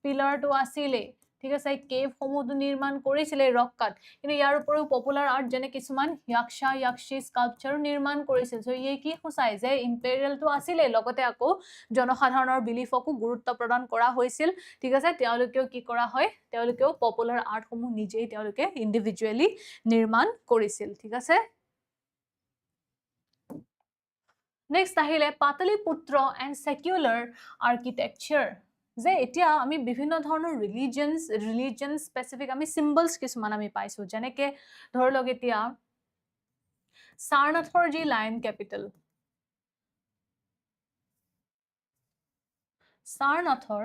পিলাৰ টো আছিল ঠিক আছে কেভ সমূহ নিৰ্মাণ কৰিছিল ৰক কাট কিন্তু ইয়াৰ উপৰিও পপুলাৰ আৰ্ট যেনে কিছুমান yaksha yakshi sculpture নিৰ্মাণ কৰিছিল সো এই কি খুচাই যে imperial টো আছিল লগতে আকৌ জনসাধাৰণৰ বিলিফকো গুৰুত্ব প্ৰদান কৰা হৈছিল ঠিক আছে তেওঁলোকেও কি কৰা হয় তেওঁলোকেও পপুলাৰ আৰ্ট সমূহ নিজেই তেওঁলোকে ইন্ডিভিজুয়ালি নিৰ্মাণ কৰিছিল ঠিক আছে নেক্সট আহিলে পাটলিপুত্ৰ and secular architecture যে এতিয়া আমি বিভিন্ন ধৰণৰ ৰিলিজন স্পেসিফিক আমি সিম্বলস কিছুমান আমি পাইছো যেনেকে ধৰলক এতিয়া সাৰনাথৰ যি লায়ন ক্যাপিটেল সাৰনাথৰ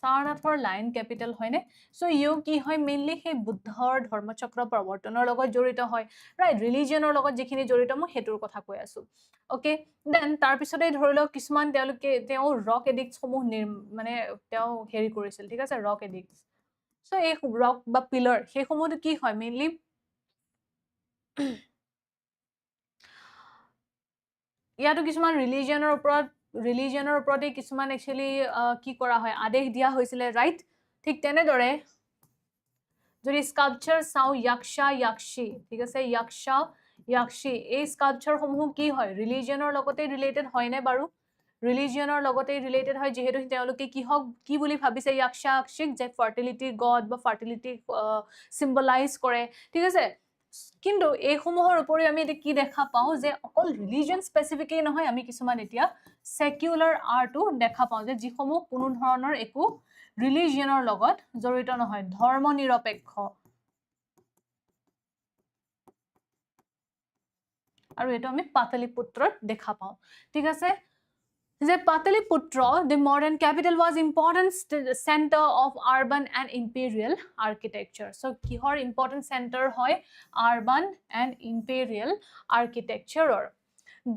সাৰনাথৰ লাইন ক্যাপিটেল হয়নে সো ইউ কি হয় মেইনলি হে বুদ্ধৰ ধৰ্মচক্ৰ প্ৰৱৰ্তনৰ লগত জড়িত হয় ৰাইট ৰিলিজনৰ লগত যিখিনি জড়িত মই হেতুৰ কথা কৈ আছো ওকে দেন তাৰ পিছতে ধৰিলো কিছুমান তেওঁলোকে তেও ৰক এডিক্টস সমূহ মানে তেও হেৰি কৰিছিল ঠিক আছে ৰক এডিক্টস সো এই ৰক বা পিলাৰ হে সমূহ কি হয় মেইনলি ইয়াতো কিছুমান ৰিলিজনৰ ওপৰতে কিছুমান একচুয়ালি কি কৰা হয় আদেশ দিয়া হৈছিল ৰাইট ঠিক তেনে দৰে যদি স্কাল্পচাৰ চাও yaksha yakshi ঠিক আছে yaksha yakshi এই স্কাল্পচাৰ সমূহ কি হয় ৰিলিজনৰ লগতে ৰিলেটেড হয় নে বাৰু ৰিলিজনৰ লগতে ৰিলেটেড হয় যেহেতু তেওঁলোকে কি বুলি ভাবিছে yaksha yakshi যে ফাৰ্টিলিটি গড বা ফাৰ্টিলিটি সিম্বলাইজ কৰে ঠিক আছে কিন্তু এই সমূহৰ উপৰি আমি এটা কি দেখা পাও যে অকল ৰিলিজন স্পেসিফিকই নহয় আমি কিছুমান এতিয়া সেকুলাৰ আৰ্টও দেখা পাও যে যিসমূহ কোনো ধৰণৰ একো ৰিলিজনৰ লগত জড়িত নহয় ধৰ্ম নিৰপেক্ষ আৰু এটা আমি পাটলিপুত্ৰত দেখা পাও ঠিক আছে যে Pataliputra, the modern capital, was important center of urban and imperial architecture. So, kihor important center hoy urban and imperial architecture.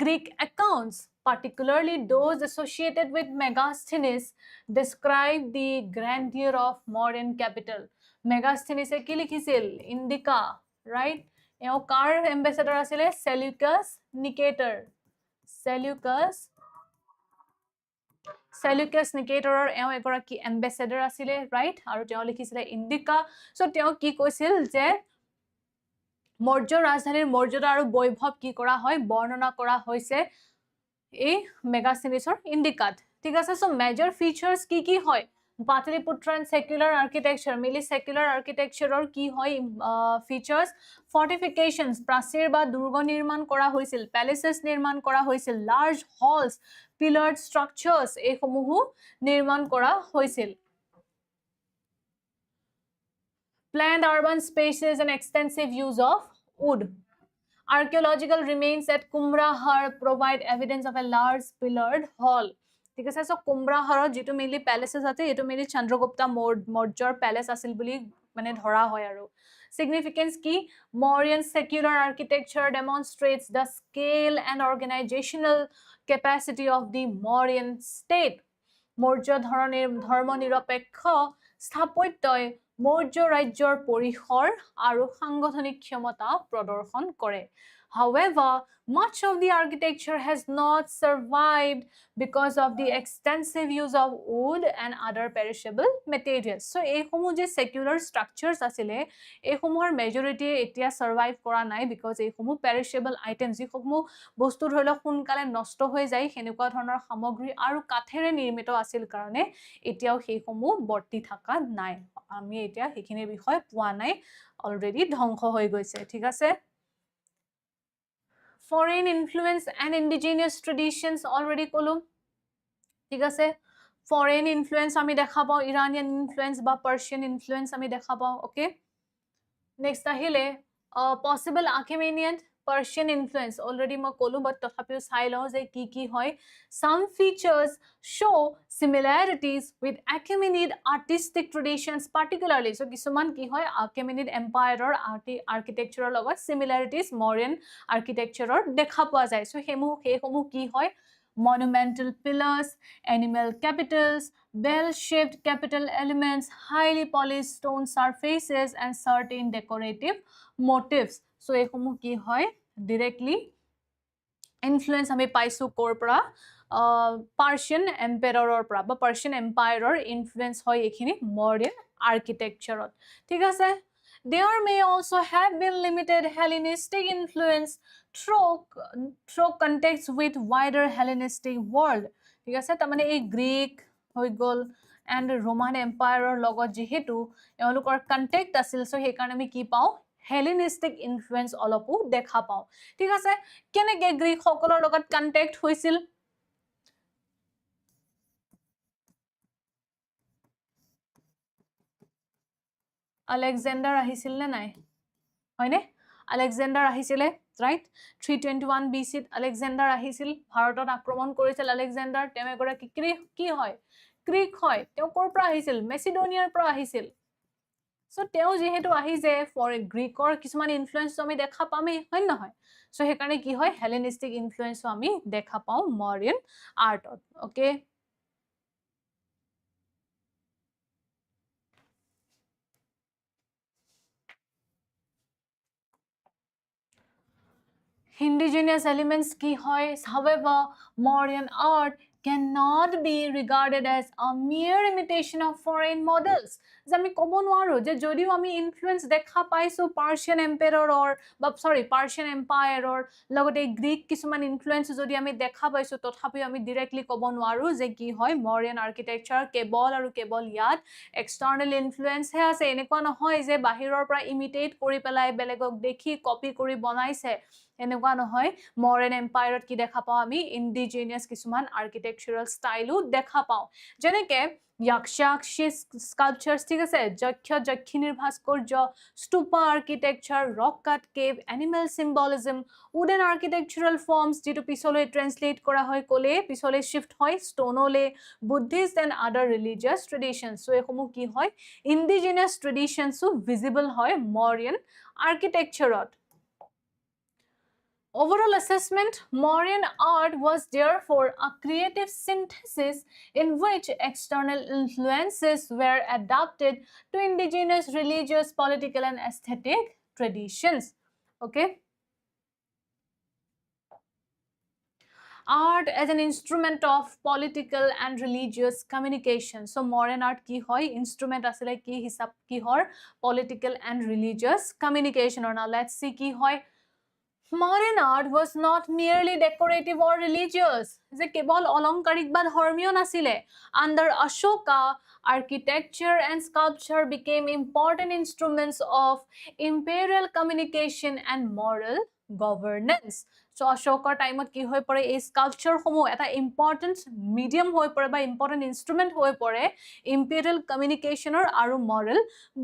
Greek accounts, particularly those associated with Megasthenes, describe the grandeur of Mauryan capital. Megasthenes e ki likhisil Indica, right? Eo kar ambassador asile Seleucus Nicator. Seleucus Nicator এও এগৰাকী এম্বেসেডৰ আছিল ৰাইট আৰু তেওঁ লিখিছিল ইন্ডিকা সো তেওঁ কি কৈছিল যে মৌৰ্য ৰাজধানীৰ মৰ্যাদা আৰু বৈভৱ কি কৰা হয় বৰ্ণনা কৰা হৈছে এই মেগাস্থেনিছৰ ইন্ডিকাত ঠিক আছে সো মেজৰ ফিচাৰ্স কি হয় Pataliputra secular architecture, mainly secular architecture or ki hoy features fortifications, prasir ba durgo nirman kora hoisil, palaces nirman kora hoisil, large halls, pillared structures ei somuhu nirman kora hoisil. Planned urban spaces and extensive use of wood. Archaeological remains at Kumrahar provide evidence of a large pillared hall. ঠিক আছে, সো কুমৰাহাৰৰ যিটো মেইনলি প্যালেচেছ আছে এইটো মেইনলি চন্দ্ৰগুপ্তা মৌৰ্যৰ প্যালেচ আছিল বুলি মানে ধৰা হয় আৰু significance কি Mauryan secular architecture demonstrates the scale and organizational capacity of the Mauryan state. Maurya ধৰ্মনিৰপেক্ষ স্থাপত্যই মৌৰ্য ৰাজ্যৰ পৰিসৰ আৰু সাংগঠনিক ক্ষমতা প্ৰদৰ্শন কৰে. However, much of the architecture has not survived because of the extensive use of wood and other perishable materials. So, এই সমূহ যে secular structures আছিলে, এই সমূহৰ majority এতিয়া survive কৰা নাই because এই সমূহ perishable items, যি সমূহ বস্তু ধৰি লওক সোনকালে নষ্ট হৈ যায়, সেনেকুৱা ধৰণৰ সামগ্ৰী আৰু কাঠেৰে নিৰ্মিত আছিল কাৰণে এতিয়াও সেই সমূহ বৰ্তি থকা নাই. আমি এতিয়া সেইখিনিৰ বিষয় পোৱা নাই, অলৰেডি ধ্বংস হৈ গৈছে. ঠিক আছে, foreign influence and indigenous traditions already কলো. ঠিক আছে, foreign influence আমি দেখা পাওঁ, Iranian influence বা Persian influence আমি দেখা পাওঁ. ওকে, next আহিলে possible Achaemenid Persian influence already মই কলো, but তথাপিও চাই লওঁ যে কি কি হয়. Some features show similarities with Achaemenid artistic traditions particularly. So কিছুমান কি হয় Achaemenid empire architecture লগত similarities Mauryan architecture দেখা পোৱা যায়. So সেইসমূহ কি হয় monumental pillars, animal capitals, bell-shaped capital elements, highly polished stone surfaces, and certain decorative motifs. So, এইসমূহ কি হয় directly influence আমি পাইছো কৰ পৰা Persian emperor পৰা বা Persian empire influence হয় এইখিনি Mauryan architecture. ঠিক আছে, there may also have been limited Hellenistic influence through context with wider Hellenistic world. ঠিক আছে, তাৰমানে এই গ্ৰীক হৈ গল and Roman empire লগত যেহেতু এওঁলোকৰ কন্টেক্ট আছিল, সো সেইকাৰণে আমি কি পাওঁ Hellenistic influence অলপো দেখা পাওঁ. ঠিক আছে, কেনেকৈ গ্ৰীক সকলৰ লগত কন্টেক্ট হৈছিল Alexander আহিছিল নে নাই হয়নে Alexander আহিছিলে right 321 BC Alexander আহিছিল ভাৰতত আক্ৰমণ কৰিছিল Alexander তেওঁ এগৰাকী কি হয় গ্ৰীক হয় তেওঁ কৰ পৰা আহিছিল মেচিডোনিয়াৰ পৰা আহিছিল সো তেওঁ যেহেতু আহিছে ফৰ গ্ৰীকৰ কিছুমান ইনফ্লুয়েন্স আমি দেখা পামেই হয় নহয় সো হেকাৰণে কি হয় হেলেনিস্টিক ইনফ্লুয়েন্স আমি দেখা পাওঁ Mauryan আৰ্টত okay indigenous elements ki hoy however Mauryan art cannot be regarded as a mere imitation of foreign models je ami kobo noaro je jodio ami influence dekha paisu Persian emperor or Persian empire or logote Greek kisuman influence jodi ami dekha paisu tothapi ami directly kobo noaro je ki hoy Mauryan architecture kebol aru kebol yat external influence he ase enekwa nohoy je bahiror pora imitate kori pelai belegok dekhi copy kori banaise এনেকুৱা নহয় Mauryan empire কি দেখা পাওঁ আমি indigenous কিছুমান architectural style দেখা পাওঁ যেনেকে yakshakshi sculptures ঠিক আছে যক্ষিনীৰ ভাস্কৰ্য stupa architecture rock cut cave animal symbolism wooden architectural forms যেটো পিছলৈ translate কৰা হয় কলে পিছলৈ shift হয় stoneলে buddhist and other religious traditions so এসমূহ কি হয় indigenous traditions visible হয় Mauryan architecture Overall assessment, Mauryan art was therefore a creative synthesis in which external influences were adapted to indigenous religious, political and aesthetic traditions. Okay? Art as an instrument of political and religious communication. So Mauryan art ki hoy instrument asile ki hisab ki hor political and religious communication. Or now let's see ki hoy Mauryan art was not merely decorative or religious. যে কেৱল অলংকাৰিক বা ধৰ্মীয় নাছিলে. Under Ashoka, architecture and sculpture became important instruments of imperial communication and moral governance. So Ashoka time কি হৈ পৰে এই sculpture সমূহ এটা important medium হৈ পৰে বা important instrument হৈ পৰে imperial communication আৰু moral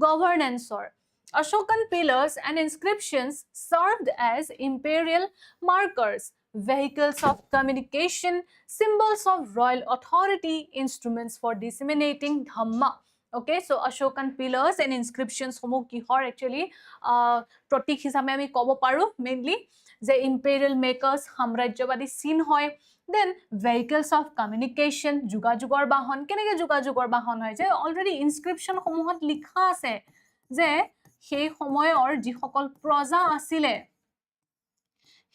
governance ৰ. Ashokan pillars and inscriptions served as imperial markers, vehicles of communication, symbols of royal authority, instruments for disseminating dhamma. Okay, so Ashokan pillars and inscriptions homo ki hor actually protik hisame ami kobo paru mainly the imperial makers samrajyabadi sin hoy. Then vehicles of communication, jugajugor bahon kenege jugajugor bahon hoy je already inscription homohot likha ase je সেই সময়ৰ যিসকল প্ৰজা আছিলে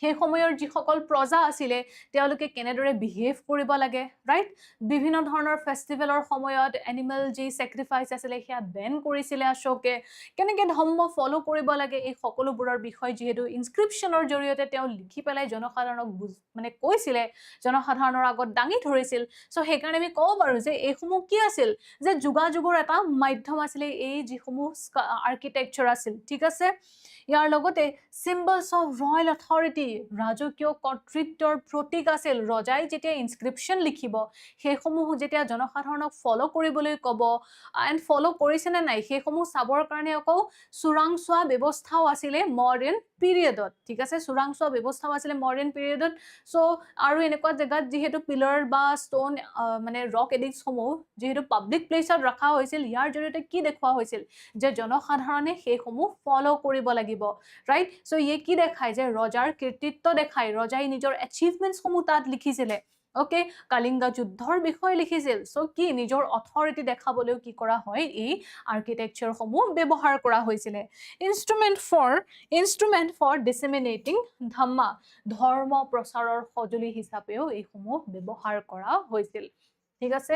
সেই সময়ৰ যিসকল প্ৰজা আছিলে তেওঁলোকে কেনেদৰে বিহেভ কৰিব লাগে ৰাইট বিভিন্ন ধৰণৰ ফেষ্টিভেলৰ সময়ত এনিমেল যি স্যাক্ৰিফাইস আছিলে হেয়া বেন কৰিছিলে অশোকে কেনেকে ধৰ্ম ফলো কৰিব লাগে এই সকলোবোৰৰ বিষয় যেহেতু ইনস্ক্ৰিপচনৰ জৰিয়তে তেওঁ লিখি পেলাই জনসাধাৰণক মানে কৈছিলে জনসাধাৰণৰ আগত দাঙি ধৰিছিল সো হেকাৰণে আমি কব পাৰো যে এইসমূহ কি আছিল যে যোগাযোগৰ এটা মাধ্যম আছিলে এই যিসমূহ আৰ্কিটেকচাৰ আছিল ঠিক আছে ইয়াৰ লগতে symbols of royal authority ৰাজকীয় কৰ্তৃত্বৰ প্ৰতীক আছিল ৰজাই যেতিয়া ইনস্ক্ৰিপচন লিখিব হেসমূহ যেতিয়া জনসাধাৰণক ফলো কৰিবলৈ কব এন্ড ফলো কৰিছে নে নাই হেসমূহ চাবৰ কাৰণে আকৌ সুৰাংছোৱা ব্যৱস্থাও আছিল মডাৰ্ন পিৰিয়ডত ঠিক আছে সুৰাংছোৱা ব্যৱস্থাও আছিল মডাৰ্ন পিৰিয়ডত সো আৰু এনেকুৱা জায়গাত যেহেতু পিলাৰ বা ষ্টোন মানে ৰক এডিক্স সমূহ যেহেতু পাব্লিক প্লেছত ৰাখা হৈছিল ইয়াৰ জৰিয়তে কি দেখুৱা হৈছিল যে জনসাধাৰণে হেসমূহ ফলো কৰিব লাগিব ৰাইট সো ইয়ে কি দেখায় যে ৰজাৰ কীৰ্তিত্ব দেখায় ৰজাই নিজৰ এচিভমেন্টস সমূহ তাত লিখিছিলে ওকে কালিঙ্গা যুদ্ধৰ বিষয় লিখিছিল সো কি নিজৰ অথৰিটি দেখাবলৈও কি কৰা হয় এই আৰ্কিটেকচাৰ সমূহ ব্যৱহাৰ কৰা হৈছিল ইনস্ট্ৰুমেন্ট ফৰ ডিসেমিনেটিং ধম্মা ধৰ্ম প্ৰচাৰৰ সজুলি হিচাপেও এই সমূহ ব্যৱহাৰ কৰা হৈছিল ঠিক আছে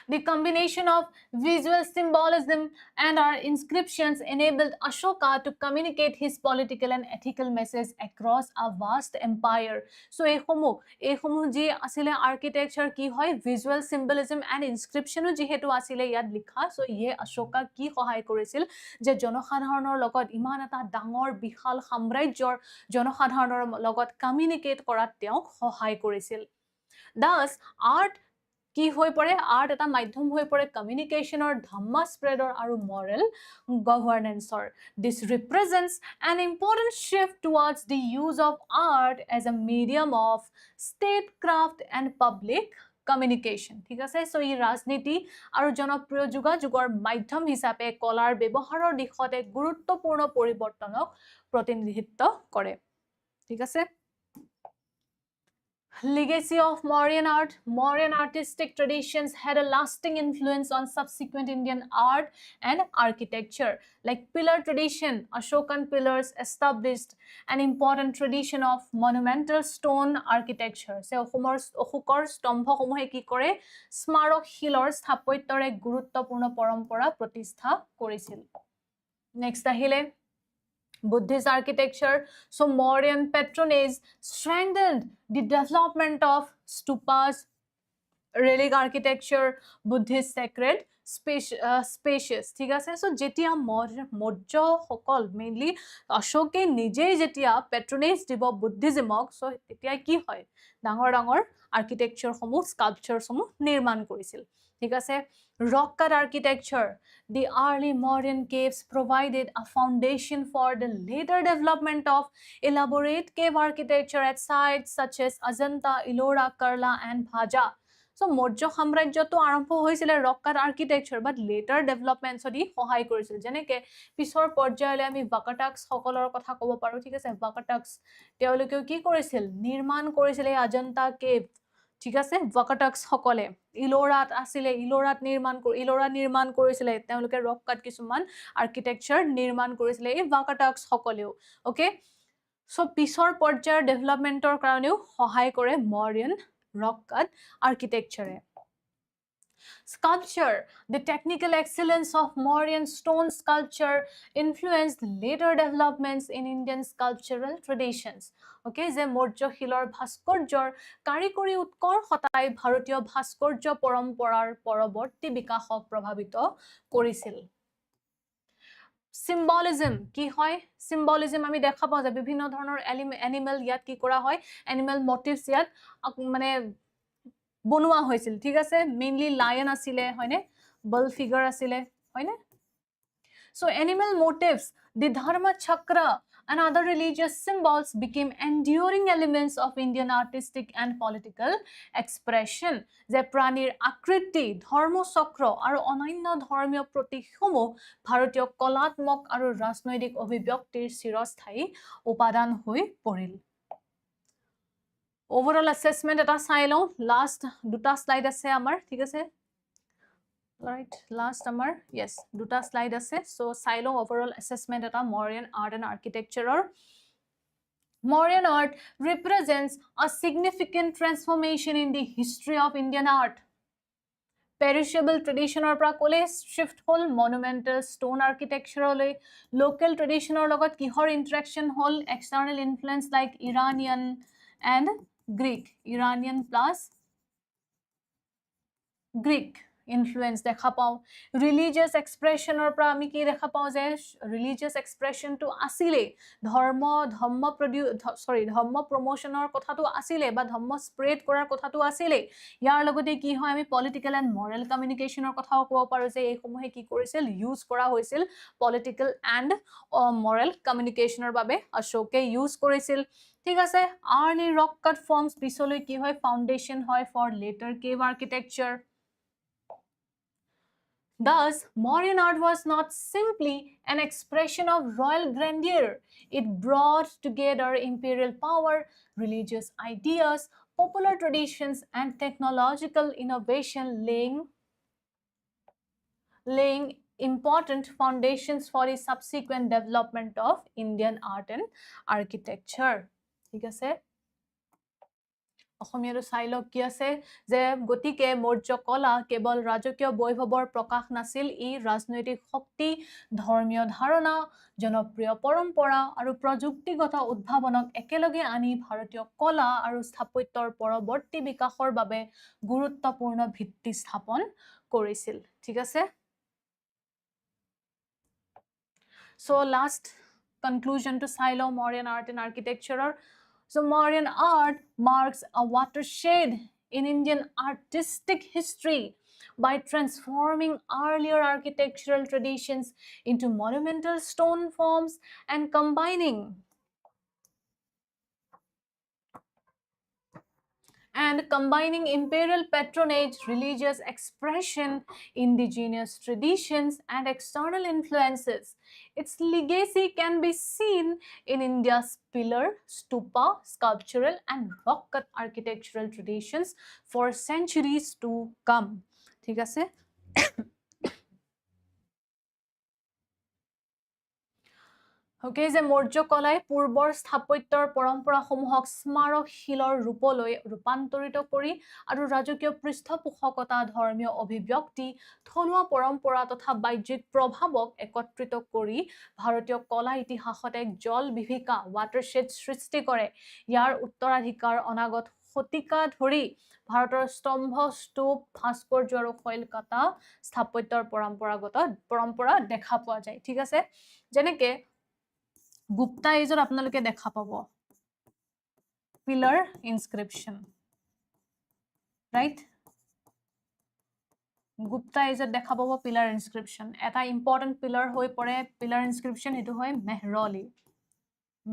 The combination of visual symbolism and our inscriptions enabled Ashoka to communicate his political and ethical message across a vast empire. So, ehomu ji asile architecture ki hoy visual symbolism and inscription jihetu asile yad likha. So, ye Ashoka ki sahay korisil je জনসাধাৰণৰ লগত ইমান এটা ডাঙৰ বিশাল সাম্ৰাজ্যৰ জনসাধাৰণৰ লগত কমিউনিকেট কৰাত তেওঁক সহায় কৰিছিল Thus, art কি হৈ পৰে আৰ্ট এটা মাধ্যম হৈ পৰে কমিউনিকেশনৰ ধম্মা স্প্ৰেডৰ আৰু Morrell গভৰ্নেন্সৰ this represents an important shift towards the use of art as a medium of statecraft and public communication ঠিক আছে সো ই ৰাজনীতি আৰু জনপ্ৰিয় যোগাযোগৰ মাধ্যম হিচাপে কলাৰ ব্যৱহাৰৰ দিশত এক গুৰুত্বপূৰ্ণ পৰিৱৰ্তনক প্ৰতিনিধিত্ব কৰে ঠিক আছে Legacy of Mauryan art. Mauryan artistic traditions had a lasting influence on subsequent Indian art and architecture. Like pillar tradition, Ashokan pillars established an important tradition of monumental stone architecture. So, Ohukor stombho homohe ki kore smarok hilor sthapotyor ek guruttopurno parampora pratistha korisil. Next ahile Buddhist architecture. So Mauryan patronage strengthened the development of stupas, relic architecture, Buddhist sacred spacious. ঠিক আছে সো যেতিয়া মৌৰ্য সকল মেইনলি অশোকে নিজে যেতিয়া পেট্ৰনেজ দিব বুদ্ধিজমক সো তেতিয়া কি হয় ডাঙৰ ডাঙৰ আৰ্কিটেকচাৰ সমূহ স্কাল্পচাৰ সমূহ নিৰ্মাণ কৰিছিল ঠিক আছে rock cut architecture the early Mauryan caves provided a foundation for the later development of elaborate cave architecture at sites such as Ajanta, Ellora, Karla and Bhaja so Maurya সাম্ৰাজ্যটো আৰম্ভ হৈছিল rock cut architecture but later developments দি সহায় কৰিছিল যেনেকে পিছৰ পৰ্যায়লৈ আমি বাকাটাক্স সকলৰ কথা ক'ব পাৰো ঠিক আছে বাকাটাক্স তেওঁলোকে কি কৰিছিল নিৰ্মাণ কৰিছিল অজন্তা কেভ ঠিক আছে বাকাটাক্স সকলে ইলোৰাত আছিল ইলোৰাত নিৰ্মাণ কৰিছিল তেওঁলোকে ৰক কাট কিছুমান আৰ্কিটেকচাৰ নিৰ্মাণ কৰিছিল এই বাকাটাক্স সকলেও ওকে সো পিছৰ পৰ্যায়ৰ ডেভেলপমেন্টৰ কাৰণেও সহায় কৰে মৰিয়ান ৰক কাট আৰ্কিটেকচাৰে Sculpture. The technical excellence of Mauryan stone sculpture influenced later developments in Indian sculptural traditions. Okay, যে মৌৰ্য শিলৰ ভাস্কৰ্যৰ কাৰিকৰী উৎকৰ্ষতাই ভাৰতীয় ভাস্কৰ্য পৰম্পৰাৰ পৰৱৰ্তী বিকাশক প্ৰভাৱিত কৰিছিল। Symbolism কি হয়? Symbolism আমি দেখা পাওঁ যে বিভিন্ন ধৰণৰ এনিমেল ইয়াত কি কৰা হয়? Animal motifs ইয়াত মানে বনোৱা হৈছিল, ঠিক আছে? মেইনলি লায়ন আছিলে, হয়নে? বুল ফিগাৰ আছিলে, হয়নে? So animal motifs, the dharma chakra and other religious symbols became enduring elements of Indian artistic and political expression. যে প্ৰাণীৰ আকৃতি, ধৰ্ম চক্ৰ আৰু অন্যান্য ধৰ্মীয় প্ৰতীকসমূহ ভাৰতীয় কলাত্মক আৰু ৰাজনৈতিক অভিব্যক্তিৰ চিৰস্থায়ী উপাদান হৈ পৰিল। Overall assessment এটা চাই লওঁ, লাষ্ট দুটা স্লাইড আছে আমাৰ, ঠিক আছে? Right, last আমাৰ, yes, দুটা স্লাইড আছে, so চাই লওঁ overall assessment এটা Mauryan Art and Architecture. Mauryan art represents a significant transformation in the history of Indian art. Perishable traditioner পৰা ক'লে shift হ'ল monumental stone architecture লৈ, local traditioner লগত কিহৰ interaction হ'ল, external influence like Iranian and Greek, Iranian plus Greek influence দেখা পাওঁ। Religious expression পৰা আমি কি দেখা পাওঁ যে religious expression to আছিলে, ধৰ্ম promotioner কথাটো আছিলে বা ধৰ্ম spread কৰাৰ কথাটো আছিলে। ইয়াৰ লগতে কি হয়, আমি political and moral communicationৰ কথাও ক'ব পাৰো যে এইসমূহে কি কৰিছিল, use কৰা হৈছিল political and moral communicationৰ বাবে অশোকে use কৰিছিল। ঠিক আছে, early rock cut forms পিছলৈ কি হয়, foundation হয় for later cave architecture. Thus, Mauryan art was not simply an expression of royal grandeur. It brought together imperial power, religious ideas, popular traditions, and technological innovation, laying important foundations for the subsequent development of Indian art and architecture. ঠিক আছে? অসমীয়াটো চাই লওক কি আছে যে গতিকে মৌৰ্য কলা কেৱল ৰাজকীয় বৈভৱৰ প্ৰকাশ নাছিল, ই ৰাজনৈতিক শক্তি, ধৰ্মীয় ধাৰণা, জনপ্ৰিয় পৰম্পৰা আৰু প্ৰযুক্তিগত উদ্ভাৱনক একেলগে আনি ভাৰতীয় কলা আৰু স্থাপত্যৰ পৰৱৰ্তী বিকাশৰ বাবে গুৰুত্বপূৰ্ণ ভিত্তি স্থাপন কৰিছিল। ঠিক আছে? So last conclusion to চাই লওঁ Mauryan art and architecture. So Mauryan art marks a watershed in Indian artistic history by transforming earlier architectural traditions into monumental stone forms and combining imperial patronage, religious expression, indigenous traditions, and external influences. Its legacy can be seen in India's pillar, stupa, sculptural, and rock-cut architectural traditions for centuries to come. ঠিক আছে? Okay, যে মৌৰ্য কলাই পূৰ্বৰ স্থাপত্যৰ পৰম্পৰাসমূহক স্মাৰক শিলৰ ৰূপলৈ ৰূপান্তৰিত কৰি আৰু ৰাজকীয় পৃষ্ঠপোষকতা, ধৰ্মীয় অভিব্যক্তি, থলুৱা পৰম্পৰা তথা বাহ্যিক প্ৰভাৱক একত্ৰিত কৰি ভাৰতীয় কলা ইতিহাসত এক জল বিভীষিকা watershed সৃষ্টি কৰে। ইয়াৰ উত্তৰাধিকাৰ অনাগত শতিকা ধৰি ভাৰতৰ স্তম্ভ, স্তূপ, ভাস্কৰ্য আৰু শৈলকাতা স্থাপত্যৰ পৰম্পৰা দেখা পোৱা যায়। ঠিক আছে? যেনেকে Gupta এজৰ আপোনালোকে দেখা পাব pillar inscription, right? Gupta এজৰ দেখা পাব pillar inscription. এটা important pillar হৈ পৰে pillar inscription, এটো হয়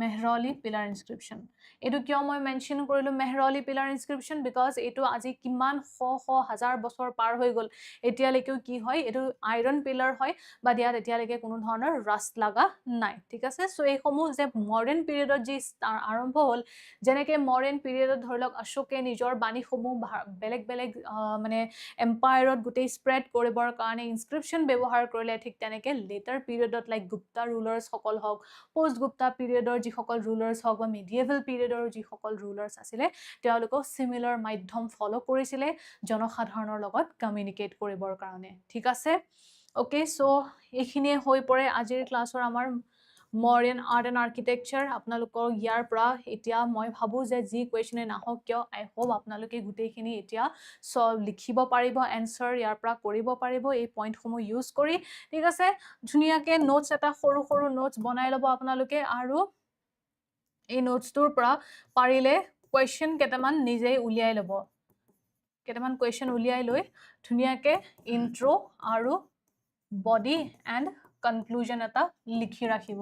Mehrauli pillar inscription. এটো কিয় মই মেনশন কৰিলো Mehrauli pillar inscription because এটো আজি কিমান হাজাৰ বছৰ পাৰ হৈ গল, এতিয়ালৈকে কি হয়, এটো আইৰন পিলাৰ হয় বা দিয়াত এতিয়ালৈকে কোনো ধৰণৰ ৰাষ্ট লাগা নাই। ঠিক আছে? সো এই সমূহ যে মডাৰ্ন পিৰিয়ডত যি আৰম্ভ হ'ল, যেনেকে মডাৰ্ন পিৰিয়ডত ধৰলক অশোকে নিজৰ বাণী সমূহ বেলেগ বেলেগ মানে এম্পায়াৰত গোটেই স্প্ৰেড কৰিবৰ কাৰণে ইনস্ক্ৰিপশন ব্যৱহাৰ কৰিলে, ঠিক তেনেকে লেটাৰ পিৰিয়ডত লাইক গুপ্তা ৰুলাৰ্স সকল হওক, পোষ্ট গুপ্তা পিৰিয়ডৰ যিসকল ৰুলাৰ্ছ হওক বা মিডিয়েভেল পিৰিয়ডৰ যিসকল ৰুলাৰ্ছ আছিলে তেওঁলোকক সিমিলাৰ মাধ্যম ফলো কৰিছিলে জনসাধাৰণৰ লগত কমিউনিকেট কৰিবৰ কাৰণে ঠিক আছে ওকে সো এইখিনিয়ে হৈ পৰে আজিৰ ক্লাছৰ আমাৰ Mauryan Art and Architecture আপোনালোকৰ ইয়াৰ পৰা এতিয়া মই ভাবো যে যি কোৱেশ্চনে নাহক কিয় আই হোপ আপোনালোকে গুটেইখিনি এতিয়া সব লিখিব পাৰিব এনসাৰ ইয়াৰ পৰা কৰিব পাৰিব এই পইণ্টসমূহ ইউজ কৰি ঠিক আছে ধুনিয়াকে নোটছ এটা সৰু সৰু নোটছ বনাই ল'ব আপোনালোকে আৰু এই নোটছটোৰ পৰা পাৰিলে কোৱেশ্চন কেইটামান নিজেই উলিয়াই ল'ব কেইটামান কোৱেশ্চন উলিয়াই লৈ ধুনিয়াকে ইন্ট্ৰো আৰু body and conclusion এটা লিখি ৰাখিব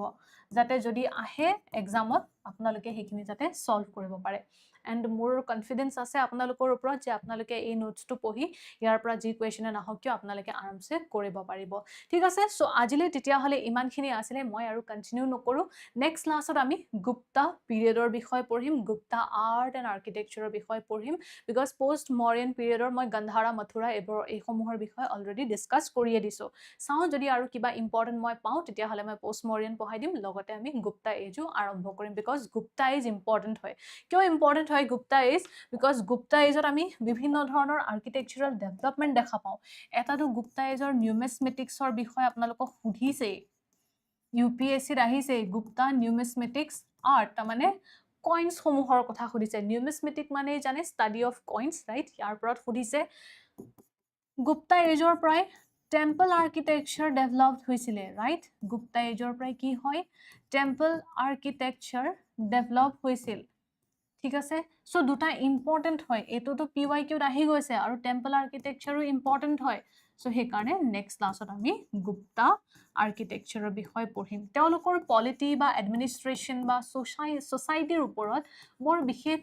যাতে যদি আহে এক্সামত আপোনালোকে হেখিনি যাতে সলভ কৰিব পাৰে and মোৰ কনফিডেন্স আছে আপোনালোকৰ ওপৰত যে আপোনালোকে এই নোটছটো পঢ়ি ইয়াৰ পৰা যি কোৱেশ্চনে নাহক কিয় আপোনালোকে আৰামছে কৰিব পাৰিব ঠিক আছে সো আজিলে তেতিয়া হলে ইমানখিনি আছিল মই আৰু কন্টিনিউ নকৰো নেক্সট ক্লাছত আমি গুপ্তা পিৰিয়ডৰ বিষয় পঢ়িম গুপ্তা আৰ্ট এণ্ড আৰ্কিটেকচাৰৰ বিষয় পঢ়িম বিকজ পোষ্ট মৰিয়ান পিৰিয়ডৰ মই গন্ধাৰা মথুৰা এই সমূহৰ বিষয় অলৰেডি ডিসকাস কৰিয়ে দিছো চাও যদি আৰু কিবা ইম্পৰ্টেন্ট মই পাও তেতিয়া হলে মই পোষ্ট মৰিয়ান পঢ়াই দিম লগতে আমি গুপ্তা এজো আৰম্ভ কৰিম বিকজ গুপ্তা এজ ইম্পৰ্টেন্ট হয় কিয় ইম্পৰ্টেন্ট হয় গুপ্তা এজ বিকজ গুপ্তা এজত আমি বিভিন্ন ধৰণৰ আৰ্কিটেকচাৰাল ডেভেলপমেন্ট দেখা পাও এটাটো গুপ্তা এজৰ নিউমিসমেটিক্সৰ বিষয় আপোনালোকক সুধিছে UPSC আহিছে গুপ্তা নিউমিসমেটিক্স আৰ্ট মানে কইন্স সমূহৰ কথা সুধিছে নিউমিসমেটিক মানে জানে স্টাডি অফ কইন্স ৰাইট ইয়াৰ পৰত সুধিছে গুপ্তা এজৰ প্ৰায় টেম্পল আৰ্কিটেকচাৰ ডেভেলপড হৈছিলে ৰাইট গুপ্তা এজৰ প্ৰায় কি হয় টেম্পল আৰ্কিটেকচাৰ ডেভেলপ হৈছিল ঠিক আছে সো দুটা ইম্পৰ্টেন্ট হয় এটোটো PYQত আহি গৈছে আৰু টেম্পল আৰ্কিটেকচাৰো ইম্পৰ্টেন্ট হয় সো হে কাৰণে নেক্সট ক্লাছত আমি গুপ্তা আৰ্কিটেকচাৰৰ বিষয় পঢ়িম তেওঁলোকৰ পলিটি বা এডমিনিষ্ট্ৰেচন বা সোসাইটিৰ ওপৰত বৰ বিশেষ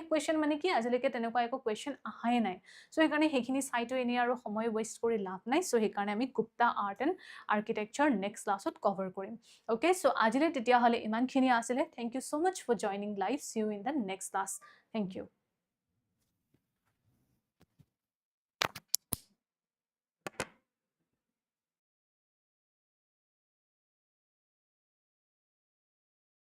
কোৱেশ্চন মানে কি আজিলৈকে তেনেকুৱা একো কোৱেশ্চন আহাই নাই সো হে কাৰণে হেখিনি সাইটো এনে আৰু সময় ওয়েষ্ট কৰি লাভ নাই সো হে কাৰণে আমি Gupta art and architecture next ক্লাছত কভাৰ কৰিম ওকে সো আজিলে তেতিয়া হলে ইমানখিনি আছিল thank you so much for joining live see you in the next class thank you